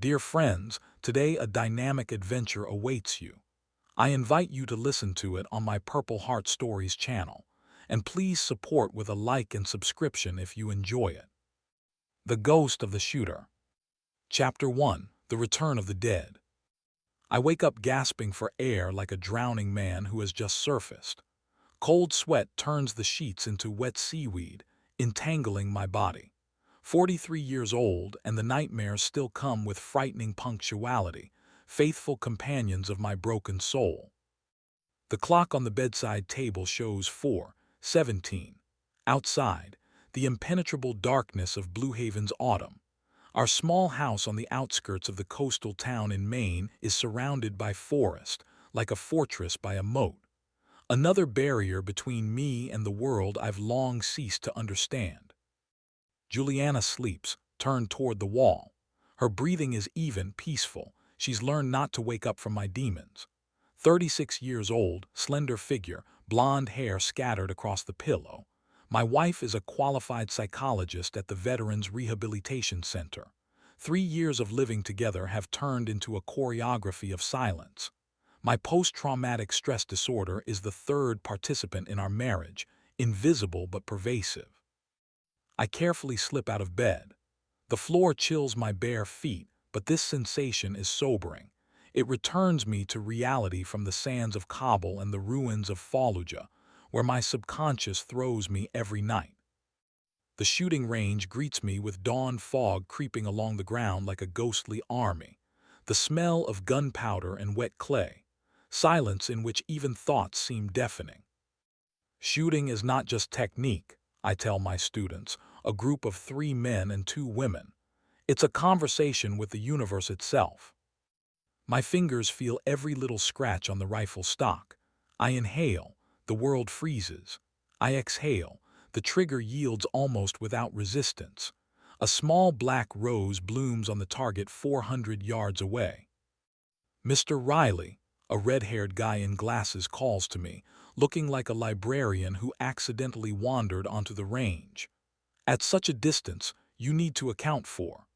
Dear friends, today a dynamic adventure awaits you. I invite you to listen to it on my Purple Heart Stories channel, and please support with a like and subscription if you enjoy it. The Ghost of the Shooter. Chapter 1. The Return of the Dead. I wake up gasping for air like a drowning man who has just surfaced. Cold sweat turns the sheets into wet seaweed, entangling my body. 43 years old, and the nightmares still come with frightening punctuality, faithful companions of my broken soul. The clock on the bedside table shows 4:17. Outside, the impenetrable darkness of Blue Haven's autumn. Our small house on the outskirts of the coastal town in Maine is surrounded by forest, like a fortress by a moat. Another barrier between me and the world I've long ceased to understand. Juliana sleeps, turned toward the wall. Her breathing is even, peaceful. She's learned not to wake up from my demons. 36 years old, slender figure, blonde hair scattered across the pillow. My wife is a qualified psychologist at the Veterans Rehabilitation Center. 3 years of living together have turned into a choreography of silence. My post-traumatic stress disorder is the third participant in our marriage, invisible but pervasive. I carefully slip out of bed. The floor chills my bare feet, but this sensation is sobering. It returns me to reality from the sands of Kabul and the ruins of Fallujah, where my subconscious throws me every night. The shooting range greets me with dawn fog creeping along the ground like a ghostly army. The smell of gunpowder and wet clay. Silence in which even thoughts seem deafening. Shooting is not just technique, I tell my students, a group of 3 men and 2 women. It's a conversation with the universe itself. My fingers feel every little scratch on the rifle stock. I inhale, the world freezes. I exhale, the trigger yields almost without resistance. A small black rose blooms on the target 400 yards away. Mr. Riley, a red-haired guy in glasses, calls to me, looking like a librarian who accidentally wandered onto the range. At such a distance, you need to account for.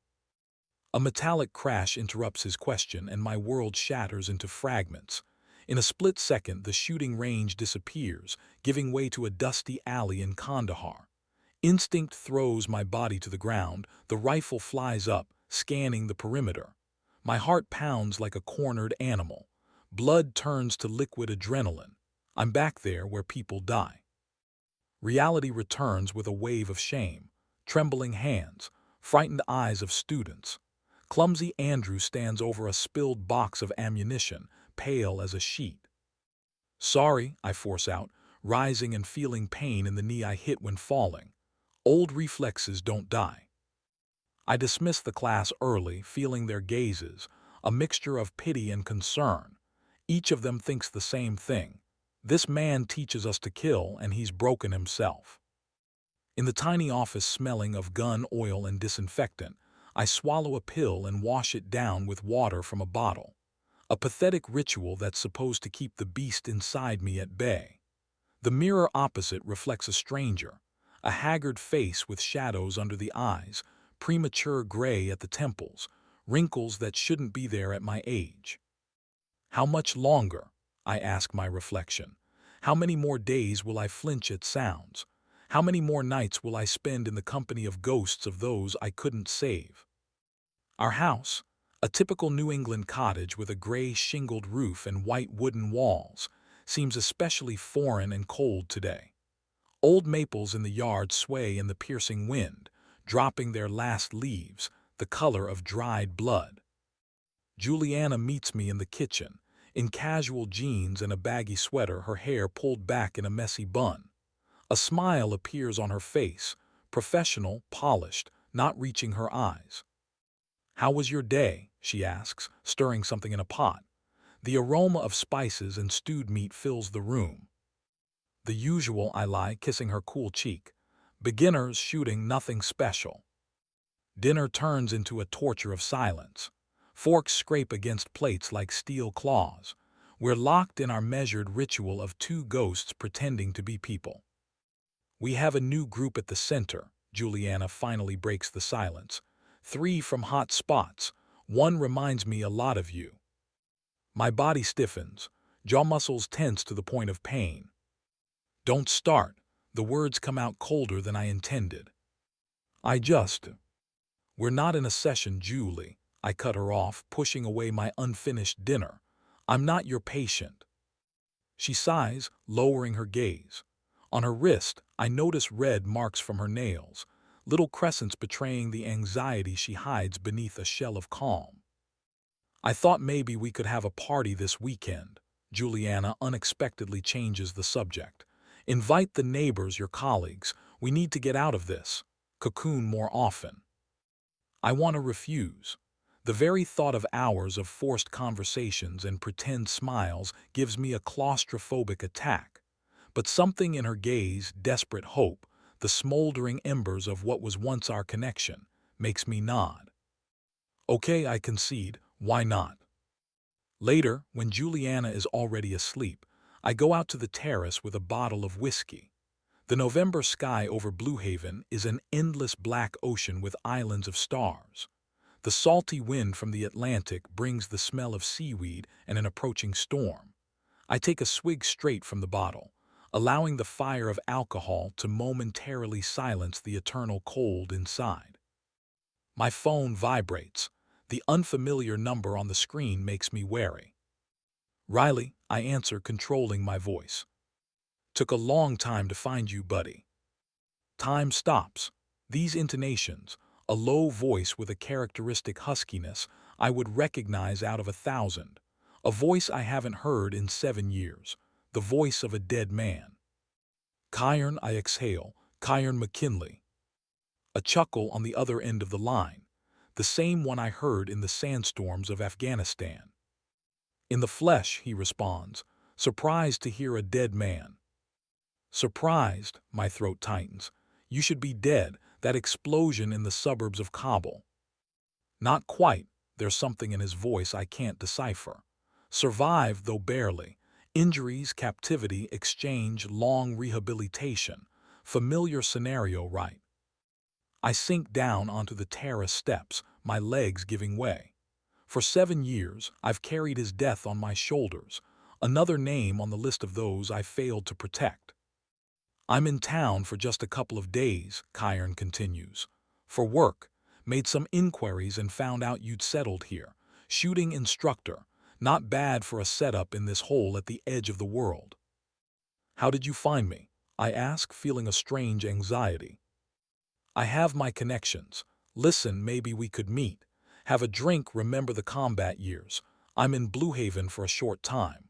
A metallic crash interrupts his question and my world shatters into fragments. In a split second, the shooting range disappears, giving way to a dusty alley in Kandahar. Instinct throws my body to the ground, the rifle flies up, scanning the perimeter. My heart pounds like a cornered animal. Blood turns to liquid adrenaline. I'm back there where people die. Reality returns with a wave of shame. Trembling hands, frightened eyes of students. Clumsy Andrew stands over a spilled box of ammunition, pale as a sheet. Sorry, I force out, rising and feeling pain in the knee I hit when falling. Old reflexes don't die. I dismiss the class early, feeling their gazes, a mixture of pity and concern. Each of them thinks the same thing. This man teaches us to kill, and he's broken himself. In the tiny office smelling of gun oil and disinfectant, I swallow a pill and wash it down with water from a bottle. A pathetic ritual that's supposed to keep the beast inside me at bay. The mirror opposite reflects a stranger, a haggard face with shadows under the eyes, premature gray at the temples, wrinkles that shouldn't be there at my age. How much longer? I ask my reflection. How many more days will I flinch at sounds? How many more nights will I spend in the company of ghosts of those I couldn't save? Our house, a typical New England cottage with a gray shingled roof and white wooden walls, seems especially foreign and cold today. Old maples in the yard sway in the piercing wind, dropping their last leaves, the color of dried blood. Juliana meets me in the kitchen, in casual jeans and a baggy sweater, her hair pulled back in a messy bun. A smile appears on her face, professional, polished, not reaching her eyes. "How was your day?" she asks, stirring something in a pot. The aroma of spices and stewed meat fills the room. "The usual," I lie, kissing her cool cheek. "Beginners shooting, nothing special." Dinner turns into a torture of silence. Forks scrape against plates like steel claws. We're locked in our measured ritual of 2 ghosts pretending to be people. "We have a new group at the center," Juliana finally breaks the silence. 3 from hot spots, One reminds me a lot of you. My body stiffens, jaw muscles tense to the point of pain. Don't start. The words come out colder than I intended. I just... We're not in a session, Julie. I cut her off, pushing away my unfinished dinner. I'm not your patient. She sighs, lowering her gaze. On her wrist, I notice red marks from her nails, little crescents betraying the anxiety she hides beneath a shell of calm. I thought maybe we could have a party this weekend. Juliana unexpectedly changes the subject. Invite the neighbors, your colleagues. We need to get out of this cocoon more often. I want to refuse. The very thought of hours of forced conversations and pretend smiles gives me a claustrophobic attack. But something in her gaze, desperate hope, the smoldering embers of what was once our connection, makes me nod. Okay, I concede, why not? Later, when Juliana is already asleep, I go out to the terrace with a bottle of whiskey. The November sky over Blue Haven is an endless black ocean with islands of stars. The salty wind from the Atlantic brings the smell of seaweed and an approaching storm. I take a swig straight from the bottle, allowing the fire of alcohol to momentarily silence the eternal cold inside. My phone vibrates. The unfamiliar number on the screen makes me wary. Riley, I answer, controlling my voice. Took a long time to find you, buddy. Time stops. These intonations, a low voice with a characteristic huskiness I would recognize out of 1,000. A voice I haven't heard in 7 years. The voice of a dead man. Kyron, I exhale. Kyron McKinley. A chuckle on the other end of the line. The same one I heard in the sandstorms of Afghanistan. In the flesh, he responds, surprised to hear a dead man. Surprised, my throat tightens. You should be dead, that explosion in the suburbs of Kabul. Not quite, there's something in his voice I can't decipher. Survived, though barely. Injuries, captivity, exchange, long rehabilitation. Familiar scenario, right? I sink down onto the terrace steps, my legs giving way. For 7 years, I've carried his death on my shoulders, another name on the list of those I failed to protect. I'm in town for just a couple of days, Kyron continues. For work, made some inquiries and found out you'd settled here. Shooting instructor, not bad for a setup in this hole at the edge of the world. How did you find me? I ask, feeling a strange anxiety. I have my connections. Listen, maybe we could meet. Have a drink, remember the combat years. I'm in Blue Haven for a short time.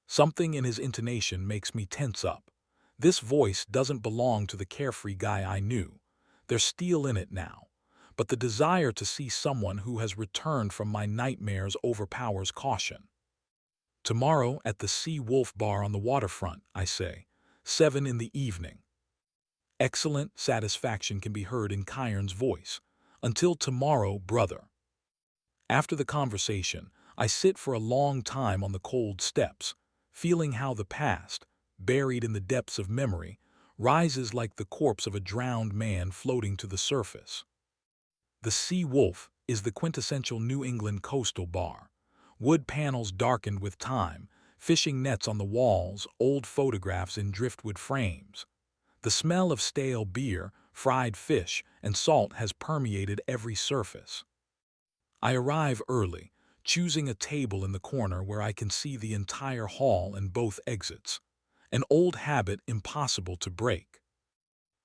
Something in his intonation makes me tense up. This voice doesn't belong to the carefree guy I knew. There's steel in it now. But the desire to see someone who has returned from my nightmares overpowers caution. Tomorrow at the Sea Wolf Bar on the waterfront, I say. 7 in the evening. Excellent satisfaction can be heard in Kyron's voice. Until tomorrow, brother. After the conversation, I sit for a long time on the cold steps, feeling how the past, buried in the depths of memory, rises like the corpse of a drowned man floating to the surface. The Sea Wolf is the quintessential New England coastal bar. Wood panels darkened with time, fishing nets on the walls, old photographs in driftwood frames. The smell of stale beer, fried fish, and salt has permeated every surface. I arrive early, choosing a table in the corner where I can see the entire hall and both exits. An old habit impossible to break.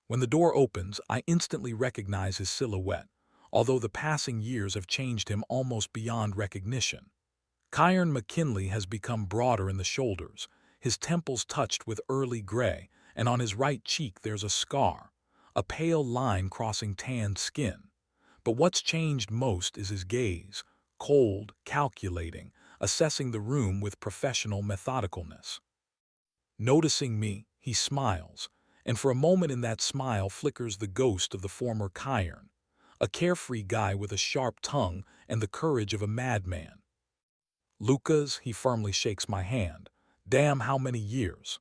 When the door opens, I instantly recognize his silhouette, although the passing years have changed him almost beyond recognition. Kyron McKinley has become broader in the shoulders, his temples touched with early gray, and on his right cheek there's a scar, a pale line crossing tanned skin. But what's changed most is his gaze, cold, calculating, assessing the room with professional methodicalness. Noticing me, he smiles, and for a moment in that smile flickers the ghost of the former Kyron, a carefree guy with a sharp tongue and the courage of a madman. Lucas, he firmly shakes my hand. Damn, how many years?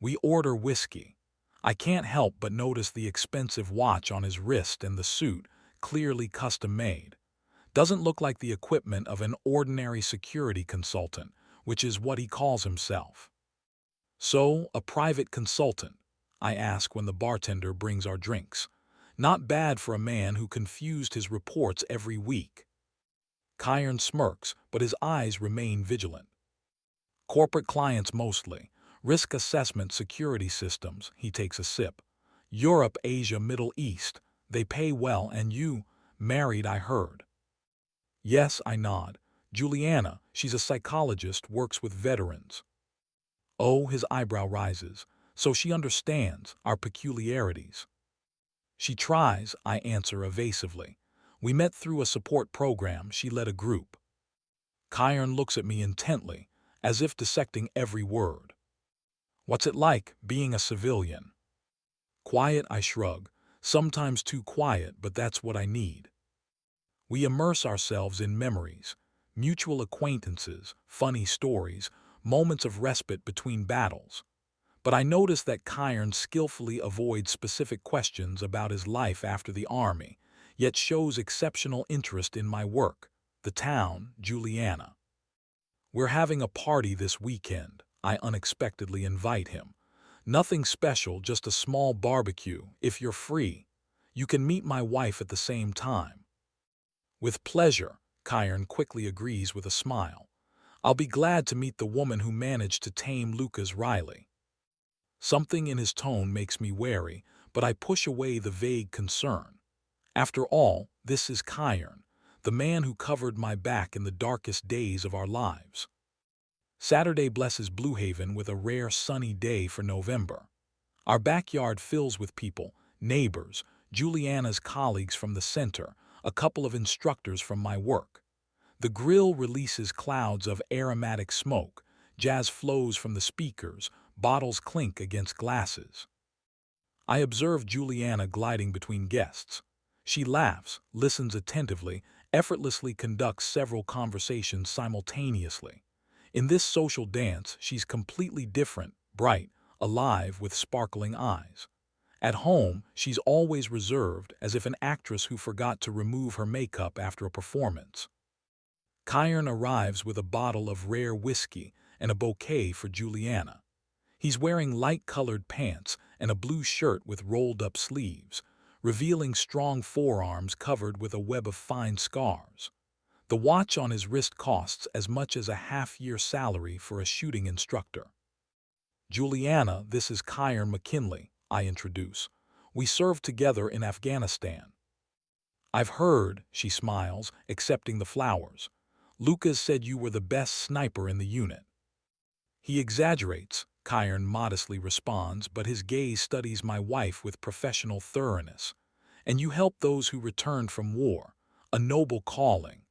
We order whiskey. I can't help but notice the expensive watch on his wrist and the suit, clearly custom-made. Doesn't look like the equipment of an ordinary security consultant, which is what he calls himself. So, a private consultant, I ask when the bartender brings our drinks. Not bad for a man who confused his reports every week. Kyron smirks, but his eyes remain vigilant. Corporate clients mostly. Risk assessment security systems, he takes a sip. Europe, Asia, Middle East. They pay well and you, married I heard. Yes, I nod. Juliana, she's a psychologist, works with veterans. Oh, his eyebrow rises. So she understands our peculiarities. She tries, I answer evasively. We met through a support program, she led a group. Kyron looks at me intently, as if dissecting every word. What's it like, being a civilian? Quiet, I shrug. Sometimes too quiet, but that's what I need. We immerse ourselves in memories, mutual acquaintances, funny stories, moments of respite between battles. But I notice that Kyron skillfully avoids specific questions about his life after the army, yet shows exceptional interest in my work, the town, Juliana. We're having a party this weekend, I unexpectedly invite him. Nothing special, just a small barbecue, if you're free. You can meet my wife at the same time. With pleasure, Kyron quickly agrees with a smile. I'll be glad to meet the woman who managed to tame Lucas Riley. Something in his tone makes me wary, but I push away the vague concern. After all, this is Kyron, the man who covered my back in the darkest days of our lives. Saturday blesses Blue Haven with a rare sunny day for November. Our backyard fills with people, neighbors, Juliana's colleagues from the center, a couple of instructors from my work. The grill releases clouds of aromatic smoke, jazz flows from the speakers, bottles clink against glasses. I observe Juliana gliding between guests. She laughs, listens attentively, effortlessly conducts several conversations simultaneously. In this social dance, she's completely different, bright, alive with sparkling eyes. At home, she's always reserved, as if an actress who forgot to remove her makeup after a performance. Kyron arrives with a bottle of rare whiskey and a bouquet for Juliana. He's wearing light-colored pants and a blue shirt with rolled-up sleeves, revealing strong forearms covered with a web of fine scars. The watch on his wrist costs as much as a half-year salary for a shooting instructor. Juliana, this is Kyron McKinley, I introduce. We served together in Afghanistan. I've heard, she smiles, accepting the flowers. Lucas said you were the best sniper in the unit. He exaggerates, Kyron modestly responds, but his gaze studies my wife with professional thoroughness. And you help those who returned from war, a noble calling.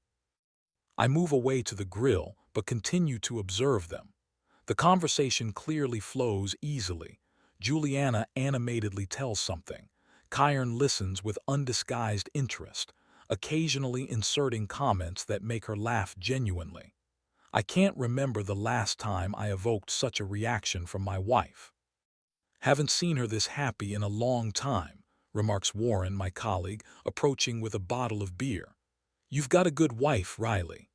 I move away to the grill, but continue to observe them. The conversation clearly flows easily. Juliana animatedly tells something. Kyron listens with undisguised interest, occasionally inserting comments that make her laugh genuinely. I can't remember the last time I evoked such a reaction from my wife. Haven't seen her this happy in a long time, remarks Warren, my colleague, approaching with a bottle of beer. You've got a good wife, Riley.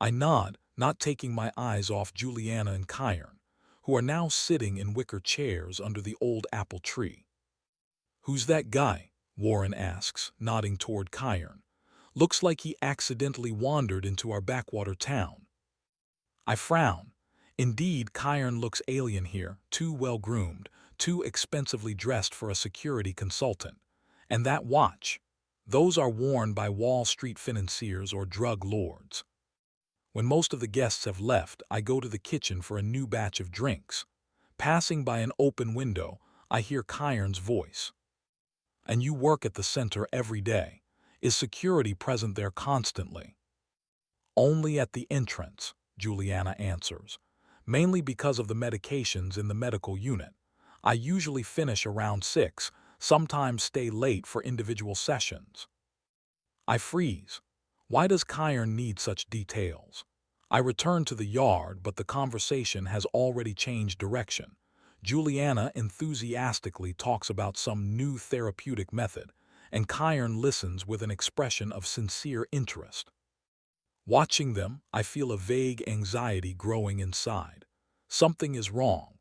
I nod, not taking my eyes off Juliana and Kyron, who are now sitting in wicker chairs under the old apple tree. Who's that guy? Warren asks, nodding toward Kyron. Looks like he accidentally wandered into our backwater town. I frown. Indeed, Kyron looks alien here, too well-groomed, too expensively dressed for a security consultant. And that watch. Those are worn by Wall Street financiers or drug lords. When most of the guests have left, I go to the kitchen for a new batch of drinks. Passing by an open window, I hear Kyron's voice. And you work at the center every day. Is security present there constantly? Only at the entrance, Juliana answers. Mainly because of the medications in the medical unit. I usually finish around 6, sometimes stay late for individual sessions. I freeze. Why does Kyron need such details? I return to the yard, but the conversation has already changed direction. Juliana enthusiastically talks about some new therapeutic method, and Kyron listens with an expression of sincere interest. Watching them, I feel a vague anxiety growing inside. Something is wrong.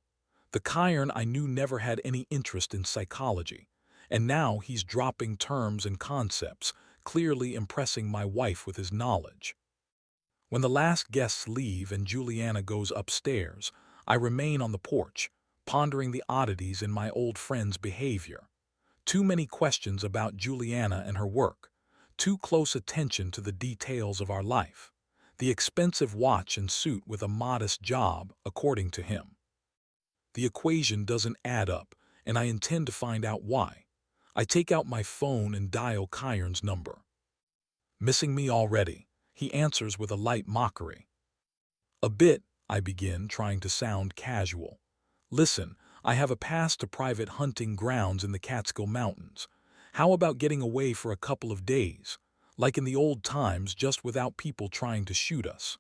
The Kyron I knew never had any interest in psychology, and now he's dropping terms and concepts, clearly impressing my wife with his knowledge. When the last guests leave and Juliana goes upstairs, I remain on the porch, pondering the oddities in my old friend's behavior. Too many questions about Juliana and her work, too close attention to the details of our life, the expensive watch and suit with a modest job, according to him. The equation doesn't add up, and I intend to find out why. I take out my phone and dial Kyron's number. "Missing me already?" he answers with a light mockery. "A bit," I begin, trying to sound casual. "Listen, I have a pass to private hunting grounds in the Catskill Mountains. How about getting away for a couple of days, like in the old times, just without people trying to shoot us?"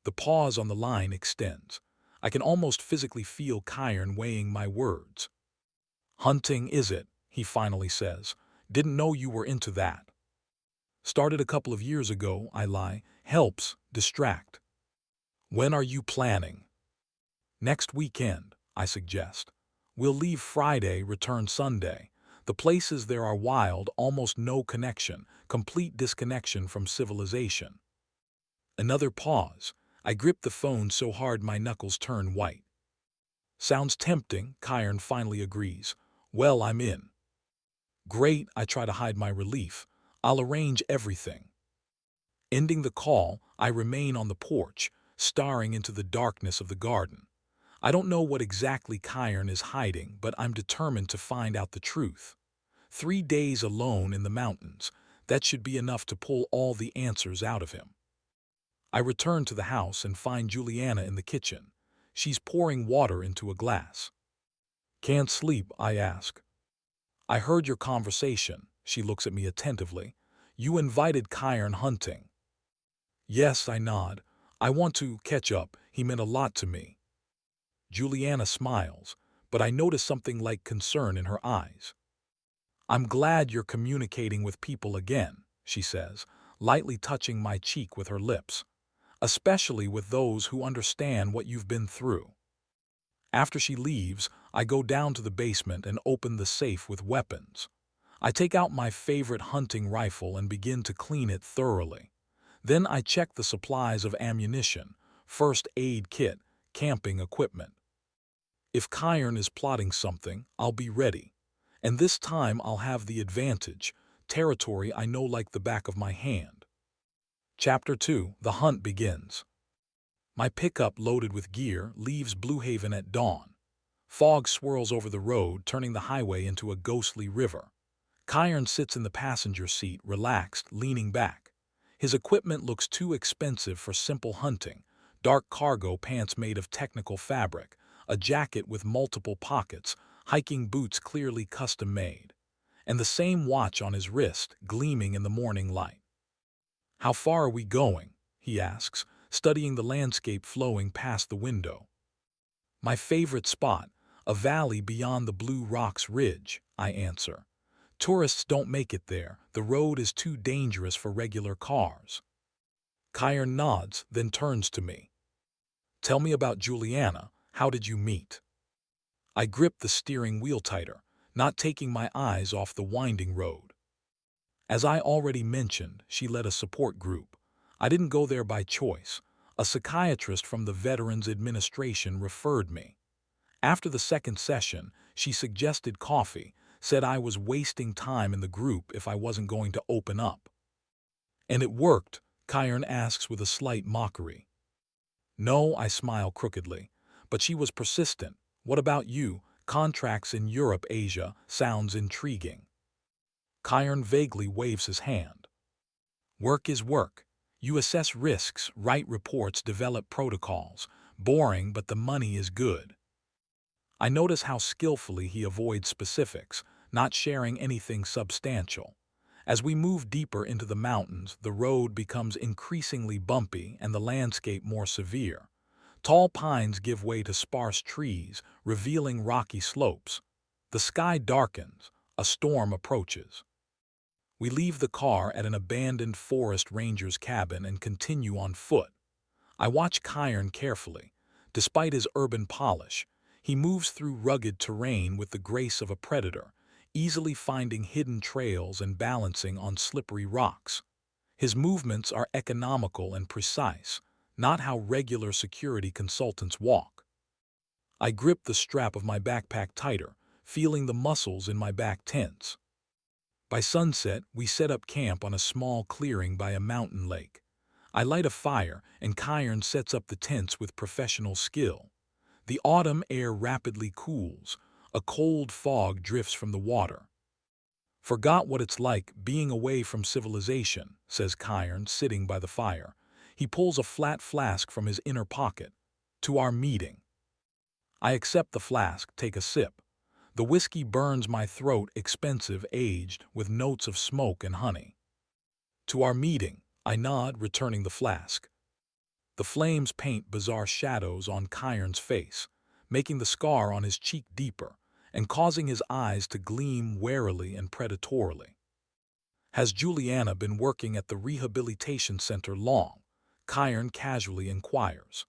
The pause on the line extends. I can almost physically feel Kyron weighing my words. "Hunting, is it?" he finally says. "Didn't know you were into that." "Started a couple of years ago," I lie. "Helps distract." "When are you planning?" "Next weekend," I suggest. "We'll leave Friday, return Sunday. The places there are wild, almost no connection, complete disconnection from civilization." Another pause. I grip the phone so hard my knuckles turn white. "Sounds tempting," Kyron finally agrees. "Well, I'm in." "Great," I try to hide my relief. "I'll arrange everything." Ending the call, I remain on the porch, staring into the darkness of the garden. I don't know what exactly Kyron is hiding, but I'm determined to find out the truth. 3 days alone in the mountains, that should be enough to pull all the answers out of him. I return to the house and find Juliana in the kitchen. She's pouring water into a glass. "Can't sleep?" I ask. "I heard your conversation." She looks at me attentively. "You invited Kyron hunting." "Yes," I nod. "I want to catch up. He meant a lot to me." Juliana smiles, but I notice something like concern in her eyes. "I'm glad you're communicating with people again," she says, lightly touching my cheek with her lips. "Especially with those who understand what you've been through." After she leaves, I go down to the basement and open the safe with weapons. I take out my favorite hunting rifle and begin to clean it thoroughly. Then I check the supplies of ammunition, first aid kit, camping equipment. If Kyron is plotting something, I'll be ready. And this time I'll have the advantage, territory I know like the back of my hand. Chapter 2: The Hunt Begins. My pickup loaded with gear leaves Blue Haven at dawn. Fog swirls over the road, turning the highway into a ghostly river. Kyron sits in the passenger seat, relaxed, leaning back. His equipment looks too expensive for simple hunting: dark cargo pants made of technical fabric, a jacket with multiple pockets, hiking boots clearly custom-made, and the same watch on his wrist, gleaming in the morning light. "How far are we going?" he asks, studying the landscape flowing past the window. "My favorite spot, a valley beyond the Blue Rocks Ridge," I answer. "Tourists don't make it there. The road is too dangerous for regular cars." Kyron nods, then turns to me. "Tell me about Juliana. How did you meet?" I grip the steering wheel tighter, not taking my eyes off the winding road. As I already mentioned, she led a support group. I didn't go there by choice. A psychiatrist from the Veterans Administration referred me. After the second session, she suggested coffee, said I was wasting time in the group if I wasn't going to open up. "And it worked?" Kyron asks with a slight mockery. "No," I smile crookedly, "but she was persistent. What about you? Contracts in Europe, Asia, sounds intriguing." Kyron vaguely waves his hand. "Work is work. You assess risks, write reports, develop protocols. Boring, but the money is good." I notice how skillfully he avoids specifics, not sharing anything substantial. As we move deeper into the mountains, the road becomes increasingly bumpy and the landscape more severe. Tall pines give way to sparse trees, revealing rocky slopes. The sky darkens. A storm approaches. We leave the car at an abandoned forest ranger's cabin and continue on foot. I watch Kiron carefully. Despite his urban polish, he moves through rugged terrain with the grace of a predator, easily finding hidden trails and balancing on slippery rocks. His movements are economical and precise, not how regular security consultants walk. I grip the strap of my backpack tighter, feeling the muscles in my back tense. By sunset, we set up camp on a small clearing by a mountain lake. I light a fire, and Kiron sets up the tents with professional skill. The autumn air rapidly cools. A cold fog drifts from the water. "Forgot what it's like being away from civilization," says Kiron, sitting by the fire. He pulls a flat flask from his inner pocket. "To our meeting." I accept the flask, take a sip. The whiskey burns my throat, expensive, aged, with notes of smoke and honey. "To our meeting," I nod, returning the flask. The flames paint bizarre shadows on Kiron's face, making the scar on his cheek deeper and causing his eyes to gleam warily and predatorily. "Has Juliana been working at the rehabilitation center long?" Kiron casually inquires.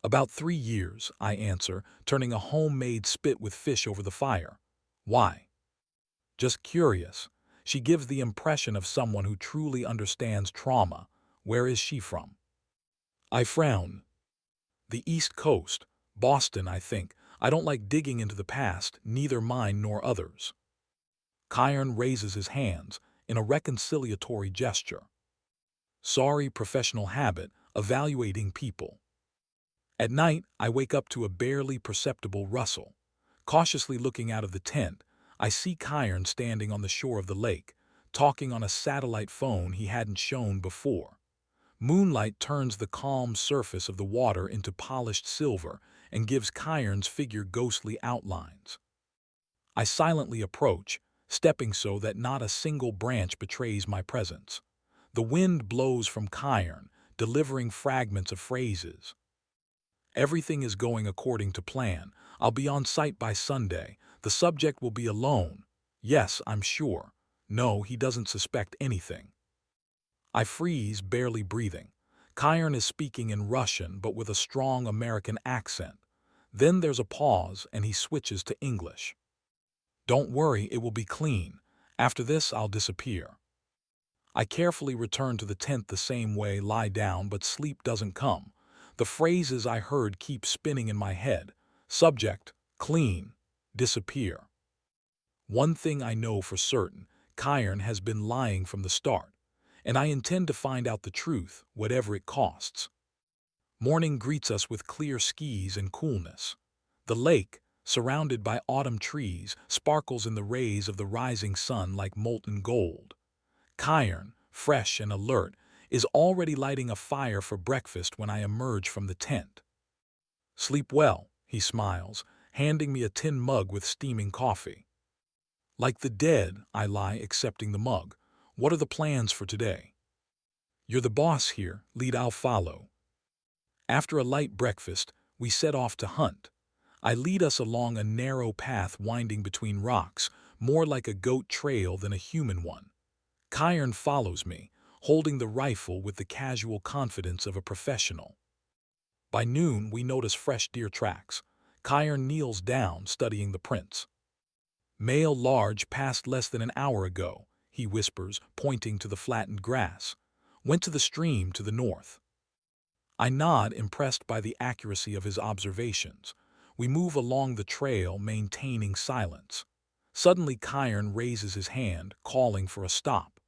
"About 3 years," I answer, turning a homemade spit with fish over the fire. "Why?" "Just curious. She gives the impression of someone who truly understands trauma. Where is she from?" I frown. "The East Coast. Boston, I think. I don't like digging into the past, neither mine nor others." Kiron raises his hands in a reconciliatory gesture. "Sorry, professional habit, evaluating people." At night, I wake up to a barely perceptible rustle. Cautiously looking out of the tent, I see Kiron standing on the shore of the lake, talking on a satellite phone he hadn't shown before. Moonlight turns the calm surface of the water into polished silver and gives Kiron's figure ghostly outlines. I silently approach, stepping so that not a single branch betrays my presence. The wind blows from Kiron, delivering fragments of phrases. "Everything is going according to plan. I'll be on site by Sunday. The subject will be alone. Yes, I'm sure. No, he doesn't suspect anything." I freeze, barely breathing. Kiron is speaking in Russian, but with a strong American accent. Then there's a pause, and he switches to English. "Don't worry, it will be clean. After this, I'll disappear." I carefully return to the tent the same way, lie down, but sleep doesn't come. The phrases I heard keep spinning in my head. Subject, clean, disappear. One thing I know for certain, Kiron has been lying from the start, and I intend to find out the truth, whatever it costs. Morning greets us with clear skies and coolness. The lake, surrounded by autumn trees, sparkles in the rays of the rising sun like molten gold. Kiron, fresh and alert, is already lighting a fire for breakfast when I emerge from the tent. "Sleep well," he smiles, handing me a tin mug with steaming coffee. "Like the dead," I lie, accepting the mug. "What are the plans for today?" "You're the boss here, lead, I'll follow." After a light breakfast, we set off to hunt. I lead us along a narrow path winding between rocks, more like a goat trail than a human one. Kiron follows me, holding the rifle with the casual confidence of a professional. By noon, we notice fresh deer tracks. Kiron kneels down, studying the prints. "Male large passed less than an hour ago," he whispers, pointing to the flattened grass. "Went to the stream to the north." I nod, impressed by the accuracy of his observations. We move along the trail, maintaining silence. Suddenly, Kiron raises his hand, calling for a stop.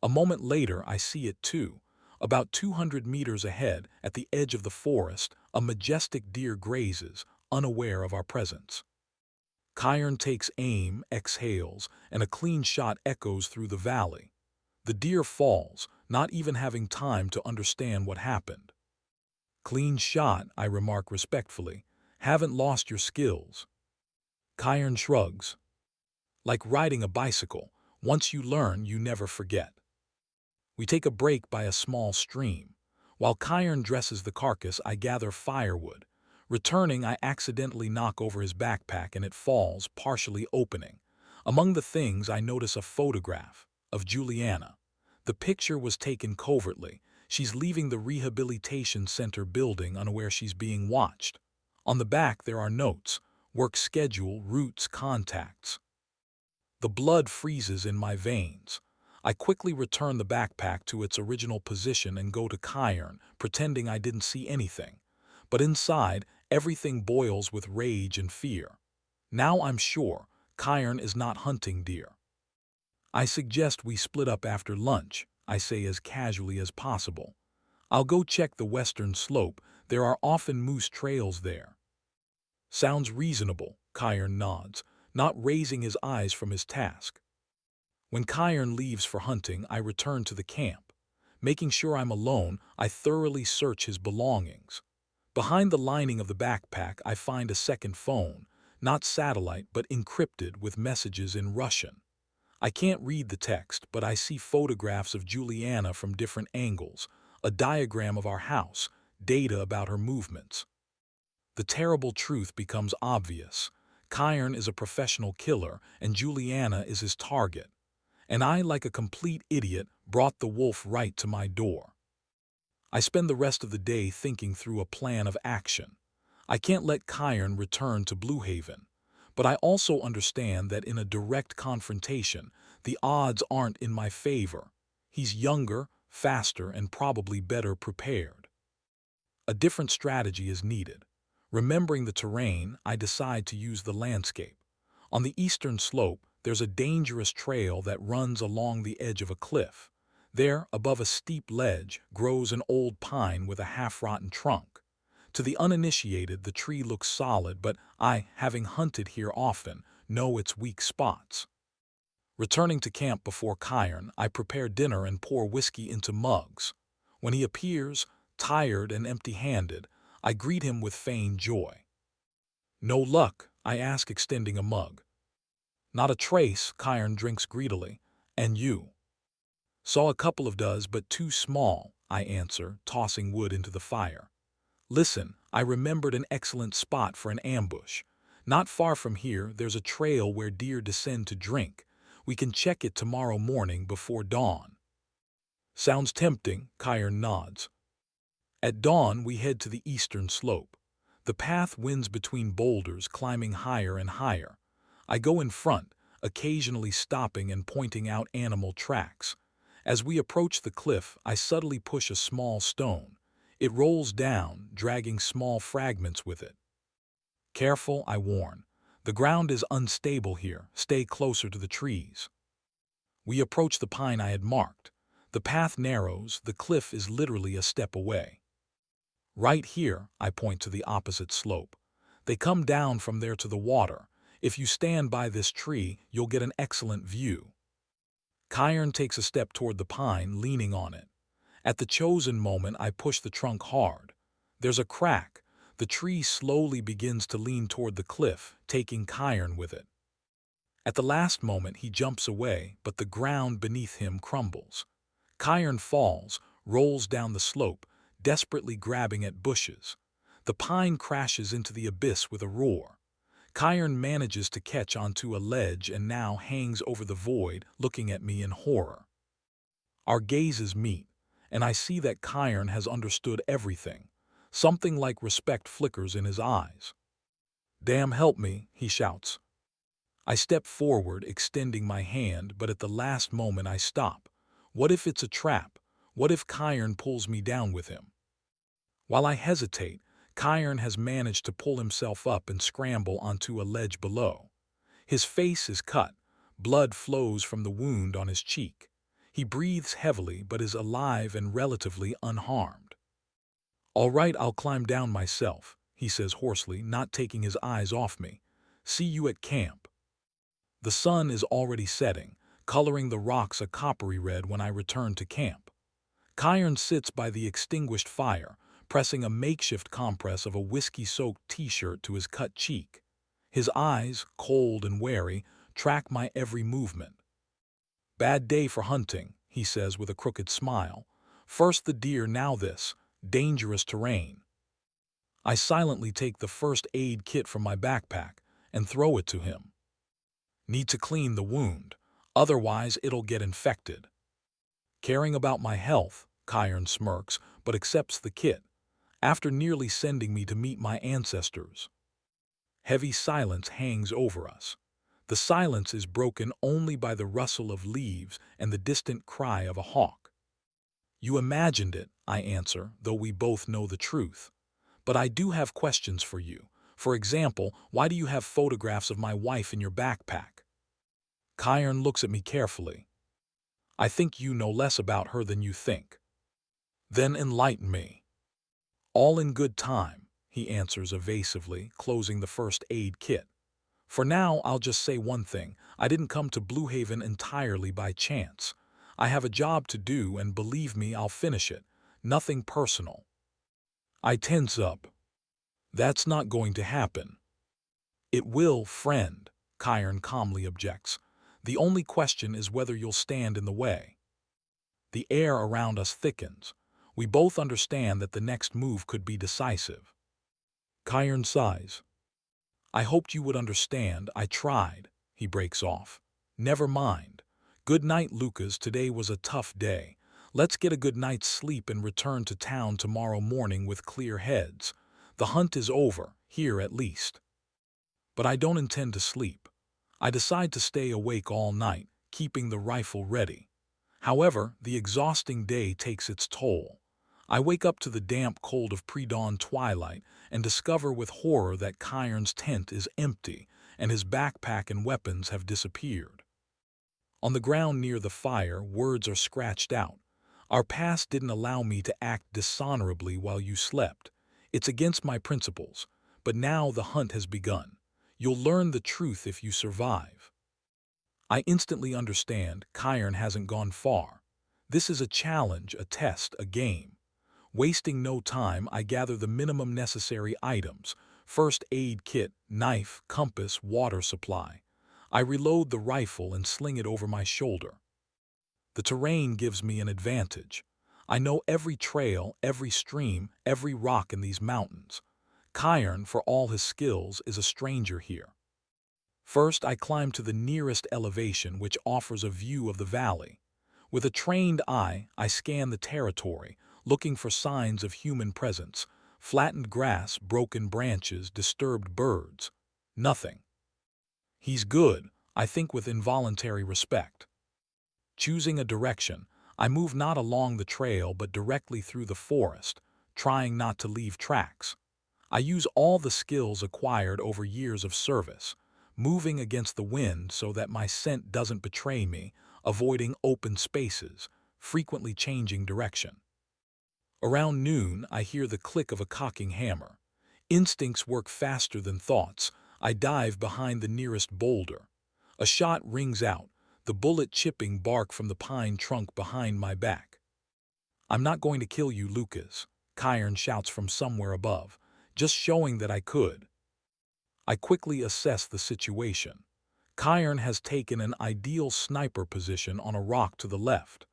A moment later, I see it too. About 200 meters ahead, at the edge of the forest, a majestic deer grazes, unaware of our presence. Kiron takes aim, exhales, and a clean shot echoes through the valley. The deer falls, not even having time to understand what happened. "Clean shot," I remark respectfully. "Haven't lost your skills." Kiron shrugs. "Like riding a bicycle. Once you learn, you never forget." We take a break by a small stream. While Kiron dresses the carcass, I gather firewood. Returning, I accidentally knock over his backpack and it falls, partially opening. Among the things, I notice a photograph. of Juliana. The picture was taken covertly. She's leaving the rehabilitation center building unaware she's being watched. On the back there are notes, work schedule, routes, contacts. The blood freezes in my veins. I quickly return the backpack to its original position and go to Kyron, pretending I didn't see anything. But inside, everything boils with rage and fear. Now I'm sure Kyron is not hunting deer. I suggest we split up after lunch, I say as casually as possible. I'll go check the western slope. There are often moose trails there. Sounds reasonable, Kyron nods, not raising his eyes from his task. When Kyron leaves for hunting, I return to the camp. Making sure I'm alone, I thoroughly search his belongings. Behind the lining of the backpack, I find a second phone, not satellite but encrypted with messages in Russian. I can't read the text, but I see photographs of Juliana from different angles, a diagram of our house, data about her movements. The terrible truth becomes obvious. Kyron is a professional killer, and Juliana is his target. And I, like a complete idiot, brought the wolf right to my door. I spend the rest of the day thinking through a plan of action. I can't let Kyron return to Blue Haven, but I also understand that in a direct confrontation, the odds aren't in my favor. He's younger, faster, and probably better prepared. A different strategy is needed. Remembering the terrain, I decide to use the landscape. On the eastern slope, there's a dangerous trail that runs along the edge of a cliff. There, above a steep ledge, grows an old pine with a half-rotten trunk. To the uninitiated, the tree looks solid, but I, having hunted here often, know its weak spots. Returning to camp before Kyron, I prepare dinner and pour whiskey into mugs. When he appears, tired and empty-handed, I greet him with feigned joy. "No luck?" I ask, extending a mug. "Not a trace," Kyron drinks greedily. "And you?" "Saw a couple of does, but too small," I answer, tossing wood into the fire. "Listen, I remembered an excellent spot for an ambush. Not far from here, there's a trail where deer descend to drink. We can check it tomorrow morning before dawn." "Sounds tempting," Kyron nods. At dawn, we head to the eastern slope. The path winds between boulders, climbing higher and higher. I go in front, occasionally stopping and pointing out animal tracks. As we approach the cliff, I subtly push a small stone. It rolls down, dragging small fragments with it. "Careful," I warn. "The ground is unstable here. Stay closer to the trees." We approach the pine I had marked. The path narrows, the cliff is literally a step away. "Right here," I point to the opposite slope. "They come down from there to the water. If you stand by this tree, you'll get an excellent view." Kyron takes a step toward the pine, leaning on it. At the chosen moment, I push the trunk hard. There's a crack. The tree slowly begins to lean toward the cliff, taking Kyron with it. At the last moment, he jumps away, but the ground beneath him crumbles. Kyron falls, rolls down the slope, desperately grabbing at bushes. The pine crashes into the abyss with a roar. Kyron manages to catch onto a ledge and now hangs over the void, looking at me in horror. Our gazes meet, and I see that Kyron has understood everything. Something like respect flickers in his eyes. "Damn, help me," he shouts. I step forward, extending my hand, but at the last moment I stop. What if it's a trap? What if Kyron pulls me down with him? While I hesitate, Kyron has managed to pull himself up and scramble onto a ledge below. His face is cut. Blood flows from the wound on his cheek. He breathes heavily but is alive and relatively unharmed. "All right, I'll climb down myself," he says hoarsely, not taking his eyes off me. "See you at camp." The sun is already setting, coloring the rocks a coppery red when I return to camp. Kyron sits by the extinguished fire, pressing a makeshift compress of a whiskey-soaked t-shirt to his cut cheek. His eyes, cold and wary, track my every movement. "Bad day for hunting," he says with a crooked smile. "First the deer, now this. Dangerous terrain." I silently take the first aid kit from my backpack and throw it to him. "Need to clean the wound. Otherwise, it'll get infected. Caring about my health, Chiron smirks, but accepts the kit, after nearly sending me to meet my ancestors. Heavy silence hangs over us. The silence is broken only by the rustle of leaves and the distant cry of a hawk. You imagined it, I answer, though we both know the truth. But I do have questions for you. For example, why do you have photographs of my wife in your backpack? Chiron looks at me carefully. I think you know less about her than you think. Then enlighten me. All in good time, he answers evasively, closing the first aid kit. For now, I'll just say one thing. I didn't come to Blue Haven entirely by chance. I have a job to do, and believe me, I'll finish it. Nothing personal. I tense up. That's not going to happen. It will, friend, Chiron calmly objects. The only question is whether you'll stand in the way. The air around us thickens. We both understand that the next move could be decisive. Chiron sighs. I hoped you would understand. I tried, he breaks off. Never mind. Good night, Lucas. Today was a tough day. Let's get a good night's sleep and return to town tomorrow morning with clear heads. The hunt is over, here at least. But I don't intend to sleep. I decide to stay awake all night, keeping the rifle ready. However, the exhausting day takes its toll. I wake up to the damp cold of pre-dawn twilight and discover with horror that Chiron's tent is empty and his backpack and weapons have disappeared. On the ground near the fire, words are scratched out. Our past didn't allow me to act dishonorably while you slept. It's against my principles, but now the hunt has begun. You'll learn the truth if you survive. I instantly understand Chiron hasn't gone far. This is a challenge, a test, a game. Wasting no time, I gather the minimum necessary items: first aid kit, knife, compass, water supply. I reload the rifle and sling it over my shoulder. The terrain gives me an advantage. I know every trail, every stream, every rock in these mountains. Chiron, for all his skills, is a stranger here. First, I climb to the nearest elevation, which offers a view of the valley. With a trained eye, I scan the territory, looking for signs of human presence: flattened grass, broken branches, disturbed birds. Nothing. He's good, I think with involuntary respect. Choosing a direction, I move not along the trail but directly through the forest, trying not to leave tracks. I use all the skills acquired over years of service, moving against the wind so that my scent doesn't betray me, avoiding open spaces, frequently changing direction. Around noon, I hear the click of a cocking hammer. Instincts work faster than thoughts. I dive behind the nearest boulder. A shot rings out, the bullet chipping bark from the pine trunk behind my back. I'm not going to kill you, Lucas, Chiron shouts from somewhere above, just showing that I could. I quickly assess the situation. Chiron has taken an ideal sniper position on a rock to the left.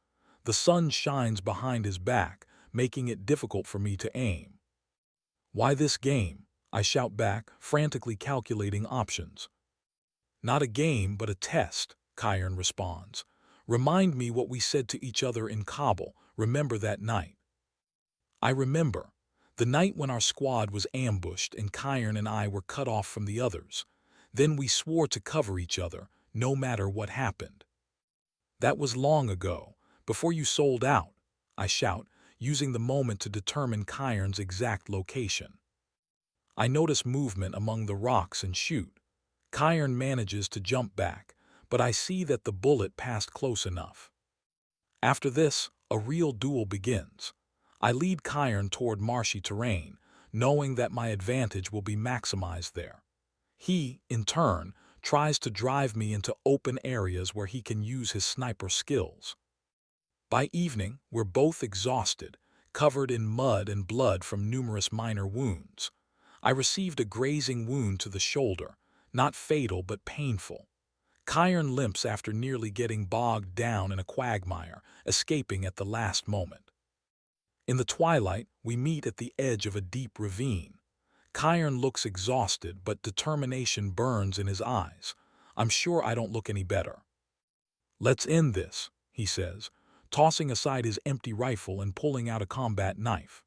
The sun shines behind his back, making it difficult for me to aim. Why this game? I shout back, frantically calculating options. Not a game, but a test, Chiron responds. Remind me what we said to each other in Kabul. Remember that night? I remember. The night when our squad was ambushed and Chiron and I were cut off from the others. Then we swore to cover each other, no matter what happened. That was long ago, before you sold out, I shout, using the moment to determine Chiron's exact location. I notice movement among the rocks and shoot. Chiron manages to jump back, but I see that the bullet passed close enough. After this, a real duel begins. I lead Chiron toward marshy terrain, knowing that my advantage will be maximized there. He, in turn, tries to drive me into open areas where he can use his sniper skills. By evening, we're both exhausted, covered in mud and blood from numerous minor wounds. I received a grazing wound to the shoulder, not fatal but painful. Chiron limps after nearly getting bogged down in a quagmire, escaping at the last moment. In the twilight, we meet at the edge of a deep ravine. Chiron looks exhausted, but determination burns in his eyes. I'm sure I don't look any better. "Let's end this," he says, tossing aside his empty rifle and pulling out a combat knife.